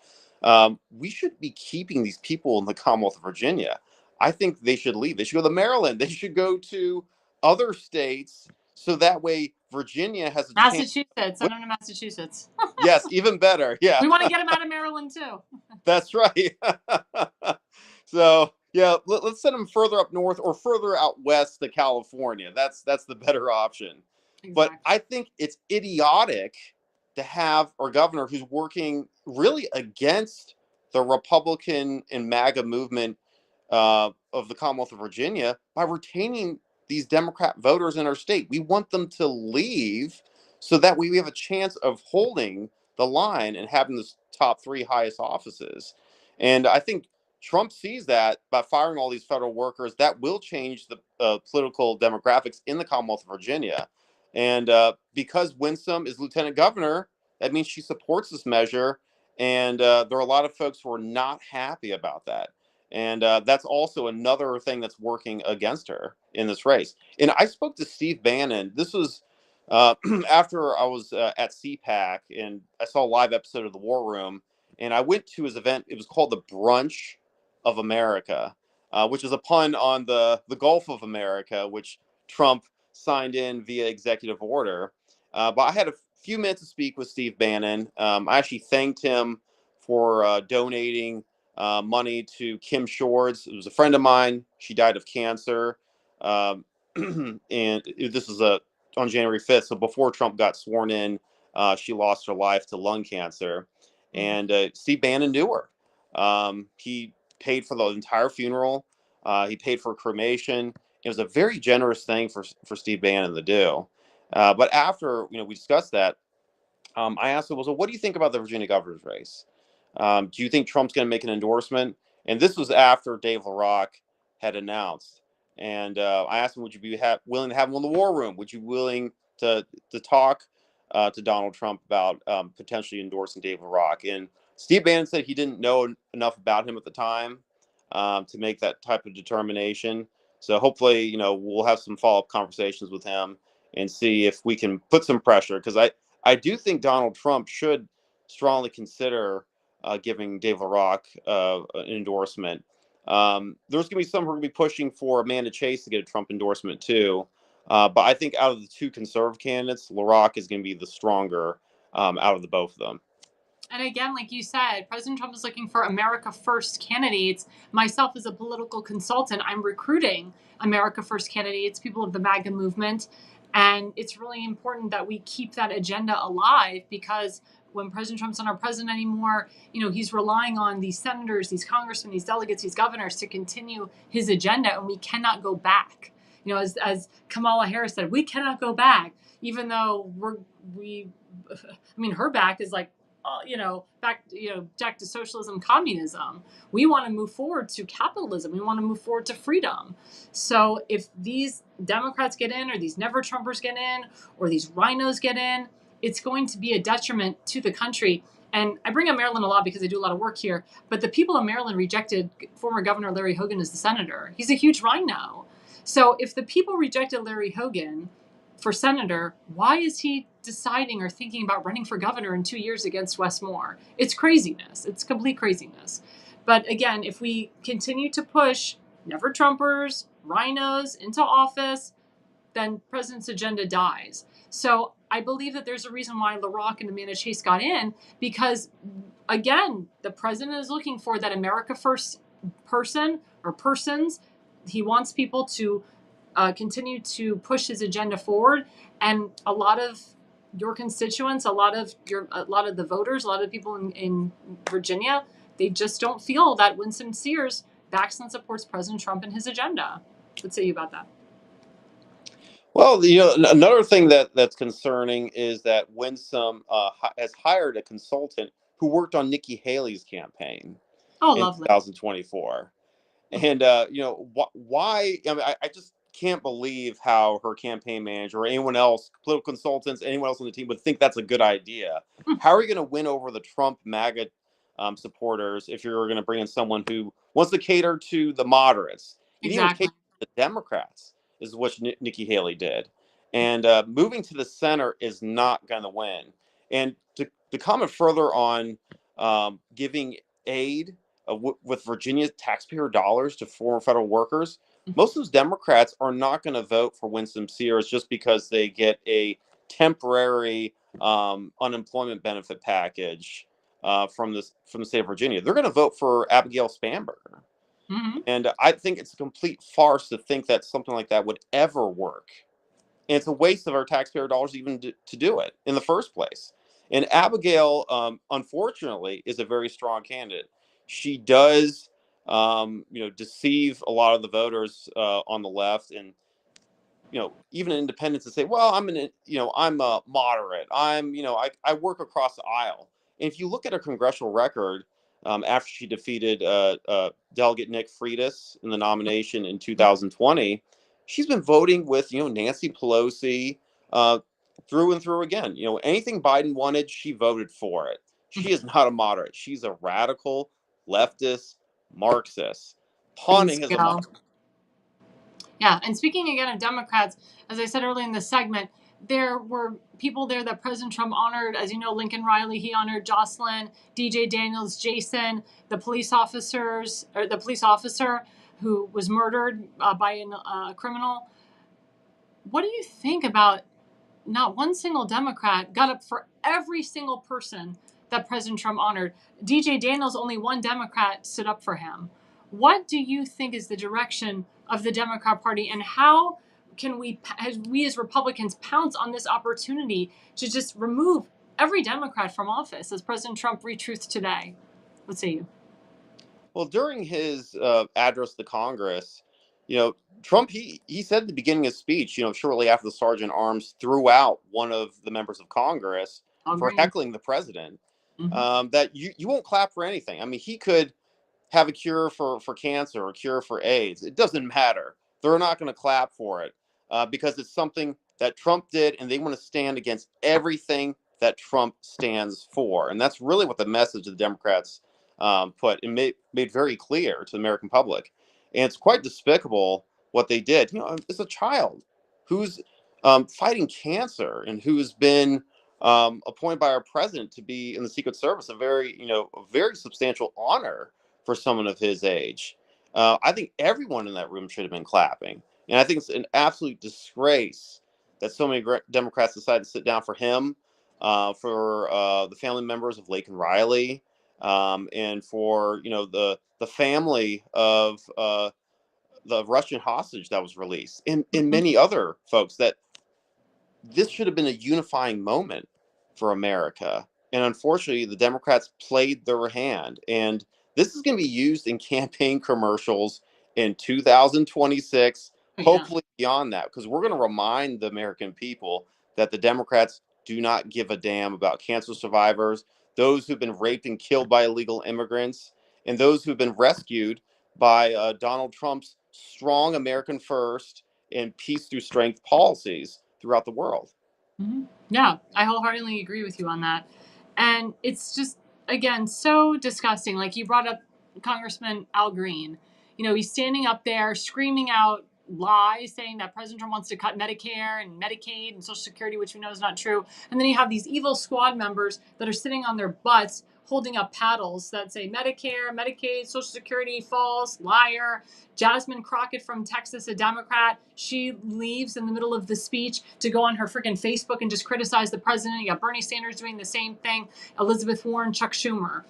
We should be keeping these people in the Commonwealth of Virginia. I think they should leave. They should go to Maryland. They should go to other states. So that way Virginia has a Massachusetts. chance. Send them to Massachusetts. Yes, even better. Yeah. We want to get them out of Maryland too. That's right. So yeah, let's send them further up north or further out west to California. That's the better option. Exactly. But I think it's idiotic to have our governor who's working really against the Republican and MAGA movement of the Commonwealth of Virginia by retaining these Democrat voters in our state. We want them to leave so that we have a chance of holding the line and having the top three highest offices. And I think Trump sees that by firing all these federal workers, that will change the political demographics in the Commonwealth of Virginia. And because Winsome is lieutenant governor, that means she supports this measure. And there are a lot of folks who are not happy about that. And that's also another thing that's working against her in this race. And I spoke to Steve Bannon. This was after I was at CPAC, and I saw a live episode of The War Room. And I went to his event. It was called the Brunch of America, which is a pun on the Gulf of America, which Trump signed in via executive order. But I had a few minutes to speak with Steve Bannon. I actually thanked him for donating money to Kim Shorts. It was a friend of mine. She died of cancer. And this was on January 5th. So before Trump got sworn in, she lost her life to lung cancer. And Steve Bannon knew her. He paid for the entire funeral. He paid for cremation. It was a very generous thing for Steve Bannon to do. But after we discussed that, I asked him, well, so what do you think about the Virginia governor's race? Do you think Trump's going to make an endorsement? And this was after Dave LaRock had announced. And I asked him, would you be willing to have him in the war room? Would you be willing to talk to Donald Trump about potentially endorsing Dave LaRock? And Steve Bannon said he didn't know enough about him at the time to make that type of determination. So hopefully, we'll have some follow-up conversations with him and see if we can put some pressure. Because I do think Donald Trump should strongly consider giving Dave LaRock an endorsement. There's going to be some who are going to be pushing for Amanda Chase to get a Trump endorsement too. But I think out of the two conservative candidates, LaRock is going to be the stronger out of the both of them. And again, like you said, President Trump is looking for America First candidates. Myself, as a political consultant, I'm recruiting America First candidates, people of the MAGA movement. And it's really important that we keep that agenda alive, because when President Trump's not our president anymore, he's relying on these senators, these congressmen, these delegates, these governors to continue his agenda, and we cannot go back. As Kamala Harris said, we cannot go back, even though her back is like, back to socialism, communism. We want to move forward to capitalism. We want to move forward to freedom. So if these Democrats get in, or these never Trumpers get in, or these rhinos get in, it's going to be a detriment to the country. And I bring up Maryland a lot because I do a lot of work here, but the people of Maryland rejected former Governor Larry Hogan as the senator. He's a huge rhino. So if the people rejected Larry Hogan for senator, why is he deciding or thinking about running for governor in 2 years against Wes Moore? It's craziness. It's complete craziness. But again, if we continue to push never Trumpers, rhinos into office, then president's agenda dies. So I believe that there's a reason why LaRock and Amanda Chase got in, because again, the president is looking for that America First person or persons. He wants people to continue to push his agenda forward, and a lot of your constituents, a lot of the voters, a lot of people in Virginia, they just don't feel that Winsome Sears backs and supports President Trump and his agenda. What say you about that? Well, another thing that's concerning is that Winsome has hired a consultant who worked on Nikki Haley's campaign in lovely. 2024. And, why? I mean, I just can't believe how her campaign manager or anyone else, political consultants, anyone else on the team would think that's a good idea. How are you going to win over the Trump MAGA supporters if you're going to bring in someone who wants to cater to the moderates? You Exactly. need to cater to the Democrats, is what Nikki Haley did. And moving to the center is not going to win. And to comment further on giving aid with Virginia taxpayer dollars to former federal workers, most of those Democrats are not going to vote for Winsome Sears just because they get a temporary unemployment benefit package from the state of Virginia. They're going to vote for Abigail Spanberger. Mm-hmm. And I think it's a complete farce to think that something like that would ever work. And it's a waste of our taxpayer dollars even to do it in the first place. And Abigail, unfortunately, is a very strong candidate. She does, deceive a lot of the voters on the left, and even independents that say, "Well, I'm a moderate. I work across the aisle." And if you look at her congressional record, after she defeated Delegate Nick Freitas in the nomination in 2020, she's been voting with, Nancy Pelosi through and through again. Anything Biden wanted, she voted for it. She is not a moderate. She's a radical leftist Marxist, pawning as a moderate. Yeah, and speaking again of Democrats, as I said earlier in the segment, there were people there that President Trump honored. As you know, Lincoln Riley, he honored Jocelyn, DJ Daniels, Jason, the police officer who was murdered by a criminal. What do you think about not one single Democrat got up for every single person that President Trump honored? DJ Daniels, only one Democrat stood up for him. What do you think is the direction of the Democrat Party, and how can we as Republicans pounce on this opportunity to just remove every Democrat from office, as President Trump retruthed today? Let's see you. Well, during his address to Congress, Trump, he said at the beginning of his speech, shortly after the Sergeant Arms threw out one of the members of Congress for heckling the president, that you won't clap for anything. I mean, he could have a cure for cancer or a cure for AIDS. It doesn't matter. They're not going to clap for it because it's something that Trump did, and they want to stand against everything that Trump stands for. And that's really what the message of the Democrats put and made very clear to the American public. And it's quite despicable what they did. It's a child who's fighting cancer and who's been appointed by our president to be in the Secret Service, a very substantial honor for someone of his age. I think everyone in that room should have been clapping. And I think it's an absolute disgrace that so many Democrats decided to sit down for him, for the family members of Laken Riley, and for the family of the Russian hostage that was released, and many other folks. That this should have been a unifying moment for America. And unfortunately, the Democrats played their hand. And this is going to be used in campaign commercials in 2026, hopefully beyond that, because we're going to remind the American people that the Democrats do not give a damn about cancer survivors, those who've been raped and killed by illegal immigrants, and those who've been rescued by Donald Trump's strong American first and peace through strength policies throughout the world. Yeah, I wholeheartedly agree with you on that. And it's just, again, so disgusting. Like you brought up Congressman Al Green. He's standing up there screaming out lies, saying that President Trump wants to cut Medicare and Medicaid and Social Security, which we know is not true. And then you have these evil squad members that are sitting on their butts holding up paddles that say Medicare, Medicaid, Social Security, false, liar. Jasmine Crockett from Texas, a Democrat, she leaves in the middle of the speech to go on her freaking Facebook and just criticize the president. You got Bernie Sanders doing the same thing, Elizabeth Warren, Chuck Schumer.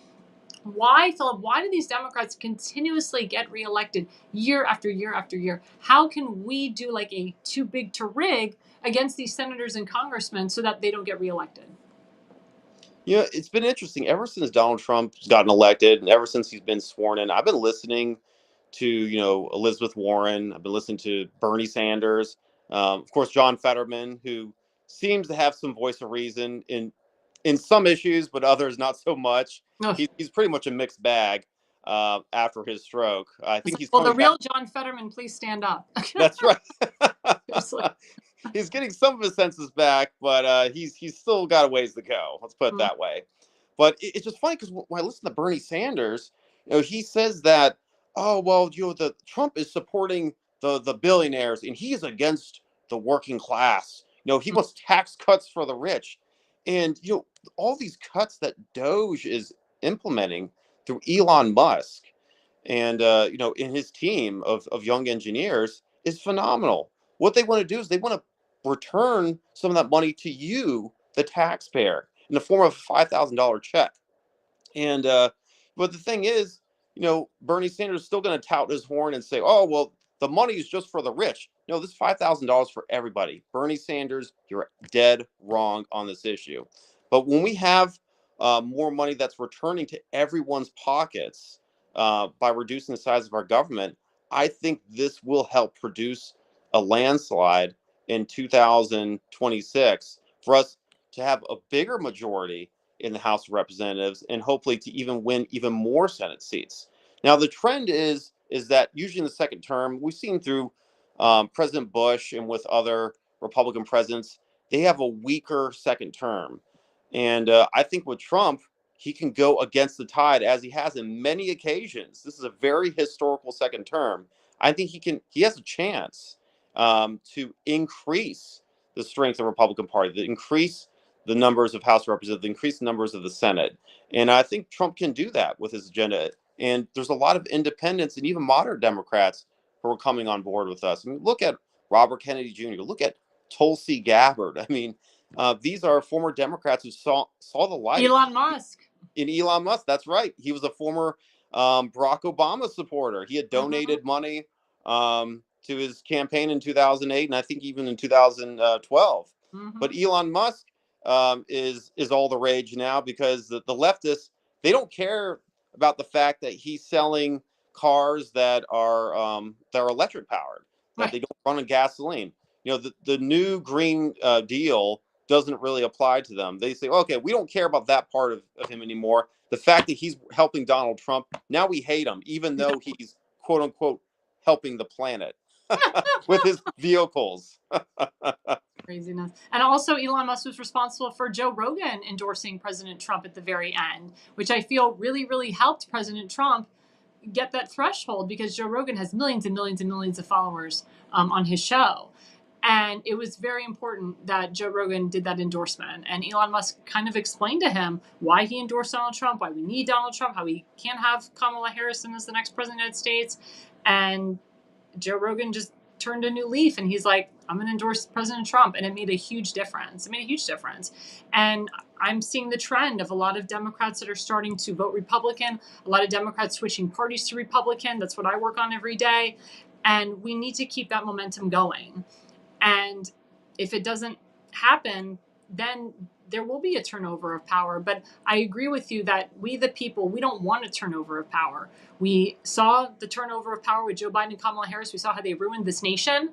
Why, Philip, why do these Democrats continuously get reelected year after year after year? How can we do like a too big to rig against these senators and congressmen so that they don't get reelected? It's been interesting ever since Donald Trump's gotten elected and ever since he's been sworn in. I've been listening to, Elizabeth Warren. I've been listening to Bernie Sanders. Of course, John Fetterman, who seems to have some voice of reason in some issues, but others not so much. He's pretty much a mixed bag after his stroke. I think he's the real John Fetterman, please stand up. That's right. He's getting some of his senses back, but he's still got a ways to go. Let's put it that way. But it's just funny because when I listen to Bernie Sanders, he says that, oh, well, the Trump is supporting the billionaires and he is against the working class. He wants tax cuts for the rich. And, all these cuts that Doge is implementing through Elon Musk and, in his team of young engineers is phenomenal. What they want to do is they want to return some of that money to you, the taxpayer, in the form of a $5,000 check. And but the thing is, Bernie Sanders is still going to tout his horn and say, oh, well, the money is just for the rich. No, this $5,000 for everybody. Bernie Sanders, you're dead wrong on this issue. But when we have more money that's returning to everyone's pockets by reducing the size of our government, I think this will help produce a landslide in 2026 for us to have a bigger majority in the House of Representatives, and hopefully to even win even more Senate seats. Now, the trend is that usually in the second term, we've seen through President Bush and with other Republican presidents, they have a weaker second term. And I think with Trump, he can go against the tide as he has in many occasions. This is a very historical second term. I think he has a chance to increase the strength of the Republican Party, to increase the numbers of House Representatives, increase the numbers of the Senate. And I think Trump can do that with his agenda. And there's a lot of independents and even moderate Democrats who are coming on board with us. I mean, look at Robert Kennedy Jr., look at Tulsi Gabbard. I mean, these are former Democrats who saw the light. Elon Musk. Elon Musk, that's right. He was a former Barack Obama supporter. He had donated money to his campaign in 2008, and I think even in 2012. But Elon Musk is all the rage now because the leftists, they don't care about the fact that he's selling cars that are electric powered, that they don't run on gasoline. You know, the new Green Deal doesn't really apply to them. They say, okay, we don't care about that part of him anymore. The fact that he's helping Donald Trump, now we hate him, even though he's quote unquote helping the planet with his vehicles. Craziness. And also Elon Musk was responsible for Joe Rogan endorsing President Trump at the very end, which I feel really, really helped President Trump get that threshold, because Joe Rogan has millions and millions and millions of followers on his show. And it was very important that Joe Rogan did that endorsement. And Elon Musk kind of explained to him why he endorsed Donald Trump, why we need Donald Trump, how we can't have Kamala Harris as the next president of the United States. And Joe Rogan just turned a new leaf, and he's like, I'm going to endorse President Trump. And it made a huge difference. It made a huge difference. And I'm seeing the trend of a lot of Democrats that are starting to vote Republican, a lot of Democrats switching parties to Republican. That's what I work on every day. And we need to keep that momentum going. And if it doesn't happen, then there will be a turnover of power. But I agree with you that we, the people, we don't want a turnover of power. We saw the turnover of power with Joe Biden and Kamala Harris. We saw how they ruined this nation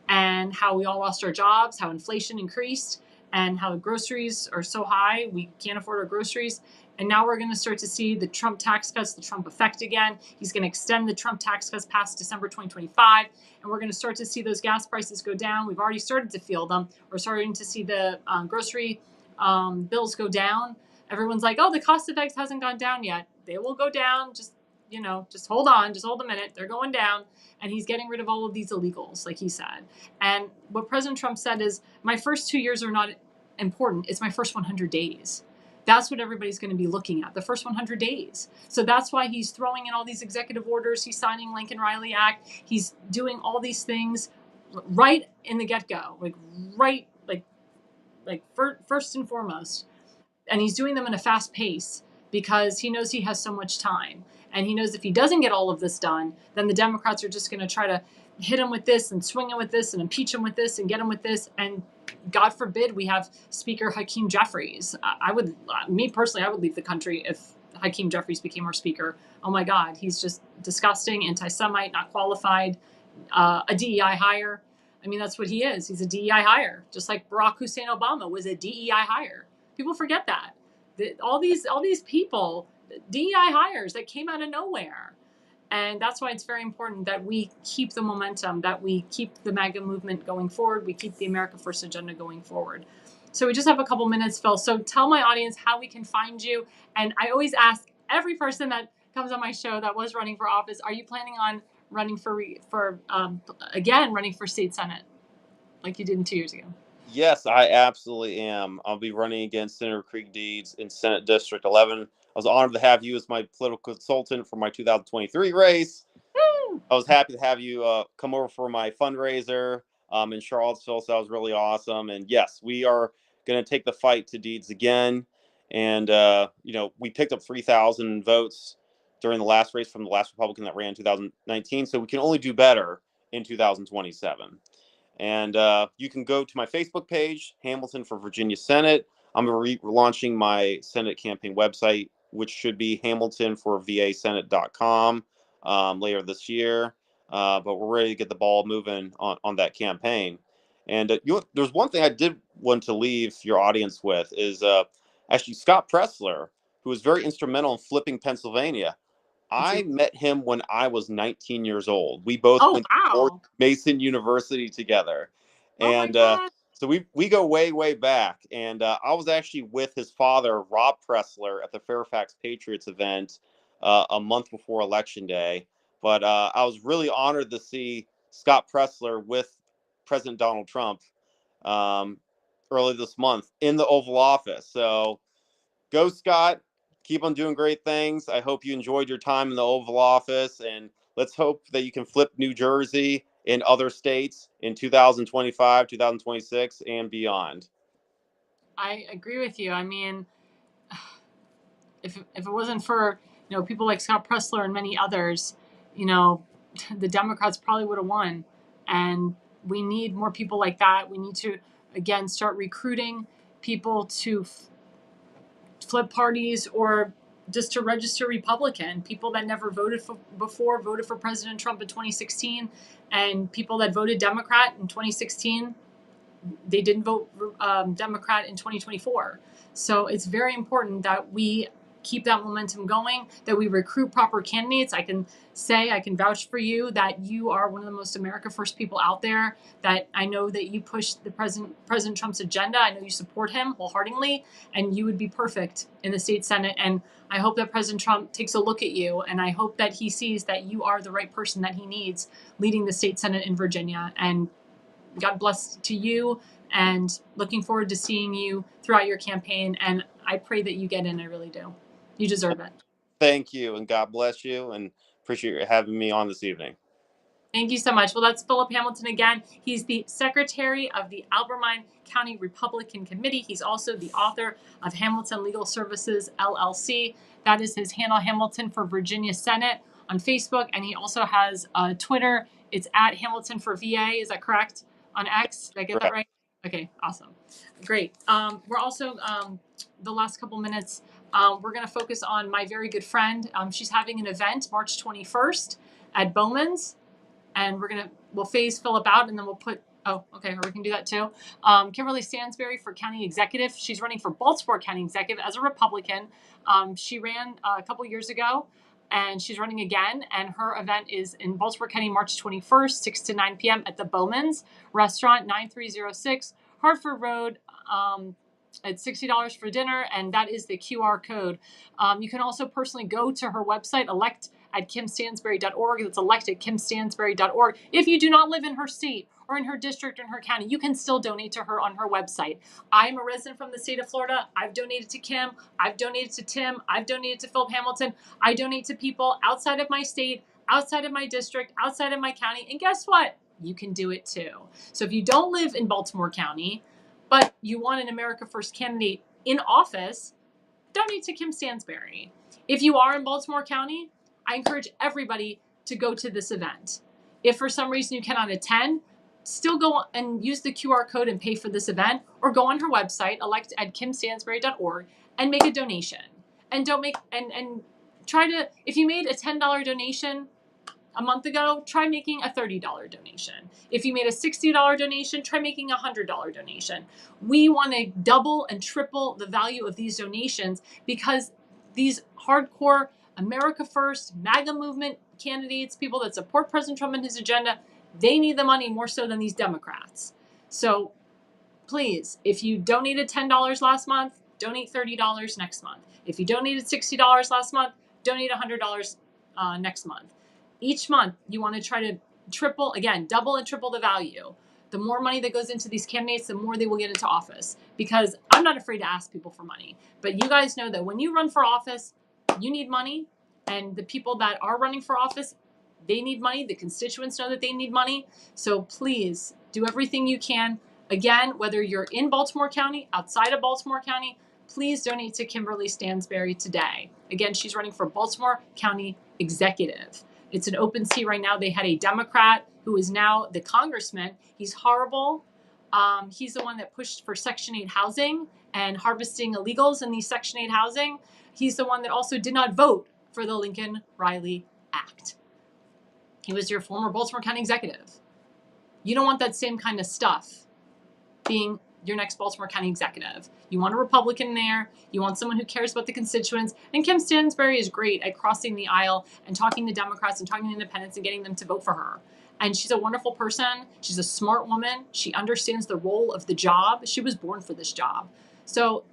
and how we all lost our jobs, how inflation increased, and how the groceries are so high, we can't afford our groceries. And now we're going to start to see the Trump tax cuts, the Trump effect again. He's going to extend the Trump tax cuts past December 2025. And we're going to start to see those gas prices go down. We've already started to feel them. We're starting to see the grocery bills go down. Everyone's like, oh, the cost of eggs hasn't gone down yet. They will go down. Just hold on. Just hold a minute. They're going down. And he's getting rid of all of these illegals, like he said. And what President Trump said is, my first 2 years are not important. It's my first 100 days. That's what everybody's going to be looking at, the first 100 days. So that's why he's throwing in all these executive orders. He's signing Lincoln-Riley Act. He's doing all these things right in the get-go, first and foremost. And he's doing them in a fast pace because he knows he has so much time. And he knows if he doesn't get all of this done, then the Democrats are just going to try to hit him with this and swing him with this and impeach him with this and get him with this. And God forbid we have Speaker Hakeem Jeffries. Me personally, I would leave the country if Hakeem Jeffries became our speaker. Oh my God, he's just disgusting, anti-Semite, not qualified, a DEI hire. I mean, that's what he is. He's a DEI hire, just like Barack Hussein Obama was a DEI hire. People forget that. All these people, DEI hires that came out of nowhere. And that's why it's very important that we keep the momentum, that we keep the MAGA movement going forward. We keep the America First agenda going forward. So we just have a couple minutes, Phil. So tell my audience how we can find you. And I always ask every person that comes on my show that was running for office, are you planning on running for state Senate like you did 2 years ago? Yes, I absolutely am. I'll be running against Senator Creek Deeds in Senate District 11. I was honored to have you as my political consultant for my 2023 race. Woo! I was happy to have you come over for my fundraiser in Charlottesville, so that was really awesome. And yes, we are going to take the fight to Deeds again. And, we picked up 3,000 votes during the last race from the last Republican that ran in 2019, so we can only do better in 2027. And you can go to my Facebook page, Hamilton for Virginia Senate. I'm relaunching my Senate campaign website, which should be hamiltonforvasenate.com later this year. But we're ready to get the ball moving on that campaign. And there's one thing I did want to leave your audience with is Actually, Scott Pressler, who was very instrumental in flipping Pennsylvania. I met him when I was 19 years old. We both Oh, went to George wow. Mason University together. Oh, my And God. so we go way, way back. And I was actually with his father, Rob Pressler, at the Fairfax Patriots event a month before Election Day. But I was really honored to see Scott Pressler with President Donald Trump early this month in the Oval Office. So go, Scott. Keep on doing great things. I hope you enjoyed your time in the Oval Office, and let's hope that you can flip New Jersey and other states in 2025, 2026, and beyond. I agree with you. I mean, if it wasn't for, people like Scott Pressler and many others, the Democrats probably would have won. And we need more people like that. We need to, again, start recruiting people to flip parties or just to register Republican. People that never voted before voted for President Trump in 2016, and people that voted Democrat in 2016, they didn't vote Democrat in 2024. So it's very important that we keep that momentum going, that we recruit proper candidates. I can vouch for you that you are one of the most America First people out there, that I know that you push the President Trump's agenda. I know you support him wholeheartedly, and you would be perfect in the state Senate. And I hope that President Trump takes a look at you, and I hope that he sees that you are the right person that he needs leading the state Senate in Virginia. And God bless to you, and looking forward to seeing you throughout your campaign. And I pray that you get in. I really do. You deserve it. Thank you, and God bless you, and appreciate you having me on this evening. Thank you so much. Well, that's Philip Hamilton again. He's the secretary of the Albemarle County Republican Committee. He's also the author of Hamilton Legal Services, LLC. That is his handle, Hamilton for Virginia Senate, on Facebook. And he also has Twitter. It's at Hamilton for VA. Is that correct? On X? Did I get that right? Okay, awesome. Great. We're also, the last couple minutes, we're going to focus on my very good friend. She's having an event March 21st at Bowman's. And we'll phase Philip out, and then we'll put, or we can do that too. Kimberly Stansberry for county executive. She's running for Baltimore County executive as a Republican. She ran a couple years ago, and she's running again. And her event is in Baltimore County, March 21st, 6 to 9 p.m. at the Bowman's Restaurant, 9306 Hartford Road. It's $60 for dinner, and that is the QR code. You can also personally go to her website, elect@kimstansberry.org. That's elect@kimstansberry.org. If you do not live in her state or in her district or in her county, you can still donate to her on her website. I'm a resident from the state of Florida. I've donated to Kim. I've donated to Tim. I've donated to Philip Hamilton. I donate to people outside of my state, outside of my district, outside of my county. And guess what? You can do it too. So if you don't live in Baltimore County, but you want an America First candidate in office, donate to Kim Stansberry. If you are in Baltimore County, I encourage everybody to go to this event. If for some reason you cannot attend, still go and use the QR code and pay for this event, or go on her website, elect@kimstansberry.org, and make a donation. And don't make, and try to, if you made a $10 donation a month ago, try making a $30 donation. If you made a $60 donation, try making a $100 donation. We want to double and triple the value of these donations, because these hardcore America First, MAGA movement candidates, people that support President Trump and his agenda, they need the money more so than these Democrats. So please, if you donated $10 last month, donate $30 next month. If you donated $60 last month, donate $100 next month. Each month, you want to try to triple, again, double and triple the value. The more money that goes into these candidates, the more they will get into office. Because I'm not afraid to ask people for money. But you guys know that when you run for office, you need money. And the people that are running for office, they need money. The constituents know that they need money. So please do everything you can. Again, whether you're in Baltimore County, outside of Baltimore County, please donate to Kimberly Stansberry today. Again, she's running for Baltimore County executive. It's an open seat right now. They had a Democrat who is now the congressman. He's horrible. He's the one that pushed for Section 8 housing and harvesting illegals in these Section 8 housing. He's the one that also did not vote for the Lincoln-Riley Act. He was your former Baltimore County executive. You don't want that same kind of stuff being your next Baltimore County executive. You want a Republican there. You want someone who cares about the constituents. And Kim Stansbury is great at crossing the aisle and talking to Democrats and talking to independents and getting them to vote for her. And she's a wonderful person. She's a smart woman. She understands the role of the job. She was born for this job. So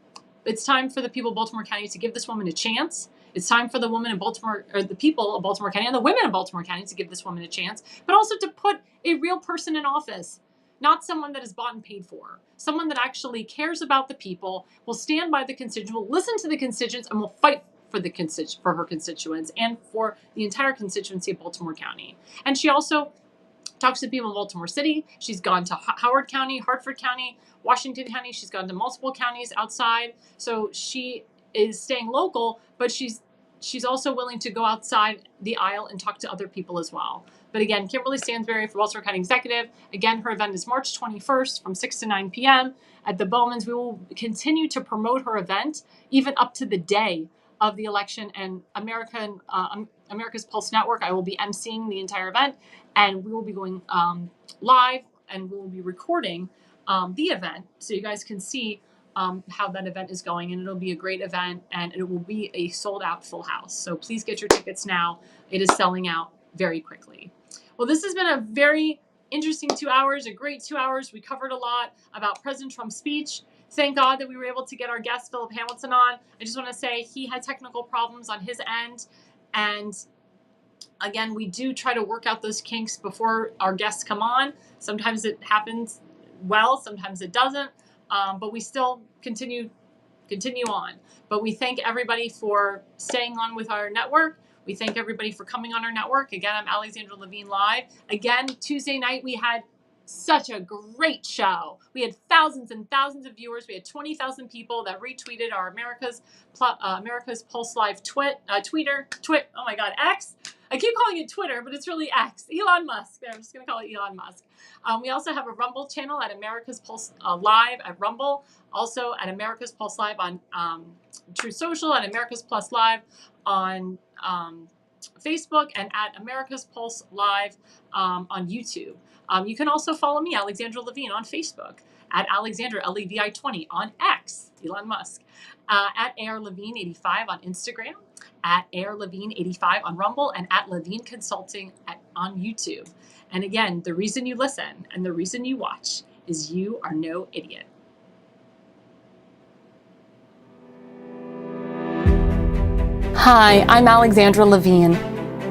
it's time for the people of Baltimore County to give this woman a chance. It's time for the woman in Baltimore, or the people of Baltimore County and the women of Baltimore County to give this woman a chance, but also to put a real person in office, not someone that is bought and paid for, someone that actually cares about the people, will stand by the constituents, will listen to the constituents, and will fight for her constituents and for the entire constituency of Baltimore County. And she also talks to people in Baltimore City. She's gone to Howard County, Hartford County, Washington County. She's gone to multiple counties outside. So she is staying local, but she's also willing to go outside the aisle and talk to other people as well. But again, Kimberly Stansbury for Baltimore County Executive. Again, her event is March 21st from 6 to 9 p.m. at the Bowmans. We will continue to promote her event even up to the day of the election. And America's Pulse Network, I will be emceeing the entire event, and we will be going live, and we will be recording the event so you guys can see how that event is going. And it'll be a great event, and it will be a sold out full house. So please get your tickets now. It is selling out very quickly. Well, this has been a very interesting 2 hours, a great 2 hours. We covered a lot about President Trump's speech. Thank God that we were able to get our guest, Philip Hamilton, on. I just want to say he had technical problems on his end. And again, we do try to work out those kinks before our guests come on. Sometimes it happens well, sometimes it doesn't. But we still continue on. But we thank everybody for staying on with our network. We thank everybody for coming on our network. Again, I'm Alexandra Levine Live. Again, Tuesday night, we had such a great show. We had thousands and thousands of viewers. We had 20,000 people that retweeted our America's Pulse Live oh my God, X. I keep calling it Twitter, but it's really X. Elon Musk. I'm just going to call it Elon Musk. We also have a Rumble channel at America's Pulse Live at Rumble. Also at America's Pulse Live on Truth Social, at America's Plus Live on Facebook, and at America's Pulse Live on YouTube. You can also follow me, Alexandra Levine, on Facebook, at Alexandra, LEVI20, on X, Elon Musk, at ARLevine85 on Instagram, at AirLevine85 on Rumble, and at Levine Consulting on YouTube. And again, the reason you listen and the reason you watch is you are no idiot. Hi, I'm Alexandra Levine.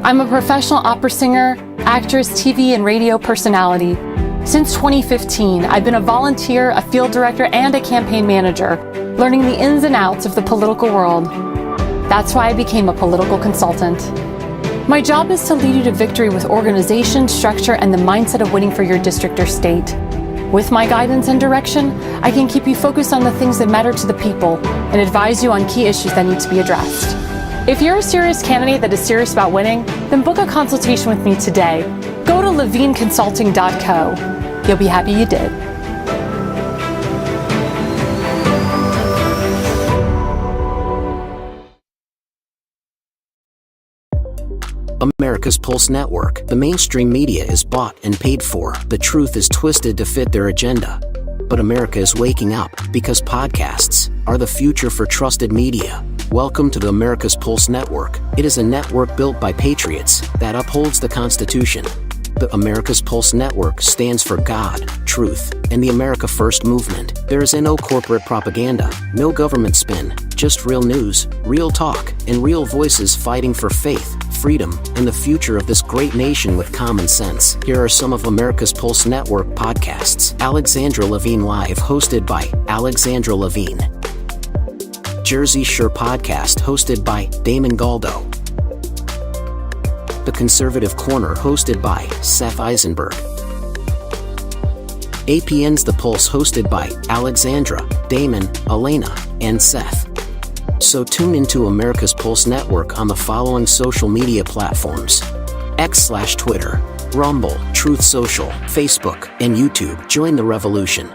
I'm a professional opera singer, actress, TV, and radio personality. Since 2015, I've been a volunteer, a field director, and a campaign manager, learning the ins and outs of the political world. That's why I became a political consultant. My job is to lead you to victory with organization, structure, and the mindset of winning for your district or state. With my guidance and direction, I can keep you focused on the things that matter to the people and advise you on key issues that need to be addressed. If you're a serious candidate that is serious about winning, then book a consultation with me today. Go to levineconsulting.co. You'll be happy you did. America's Pulse Network. The mainstream media is bought and paid for. The truth is twisted to fit their agenda. But America is waking up because podcasts are the future for trusted media. Welcome to the America's Pulse Network. It is a network built by patriots that upholds the Constitution. The America's Pulse Network stands for God, truth, and the America First movement. There is no corporate propaganda, no government spin, just real news, real talk, and real voices fighting for faith, freedom, and the future of this great nation with common sense. Here are some of America's Pulse Network podcasts. Alexandra Levine Live, hosted by Alexandra Levine. Jersey Shore Podcast, hosted by Damon Galdo. The Conservative Corner, hosted by Seth Eisenberg. APN's The Pulse, hosted by Alexandra, Damon, Elena, and Seth. So tune into America's Pulse Network on the following social media platforms: X/Twitter, Rumble, Truth Social, Facebook, and YouTube. Join the revolution.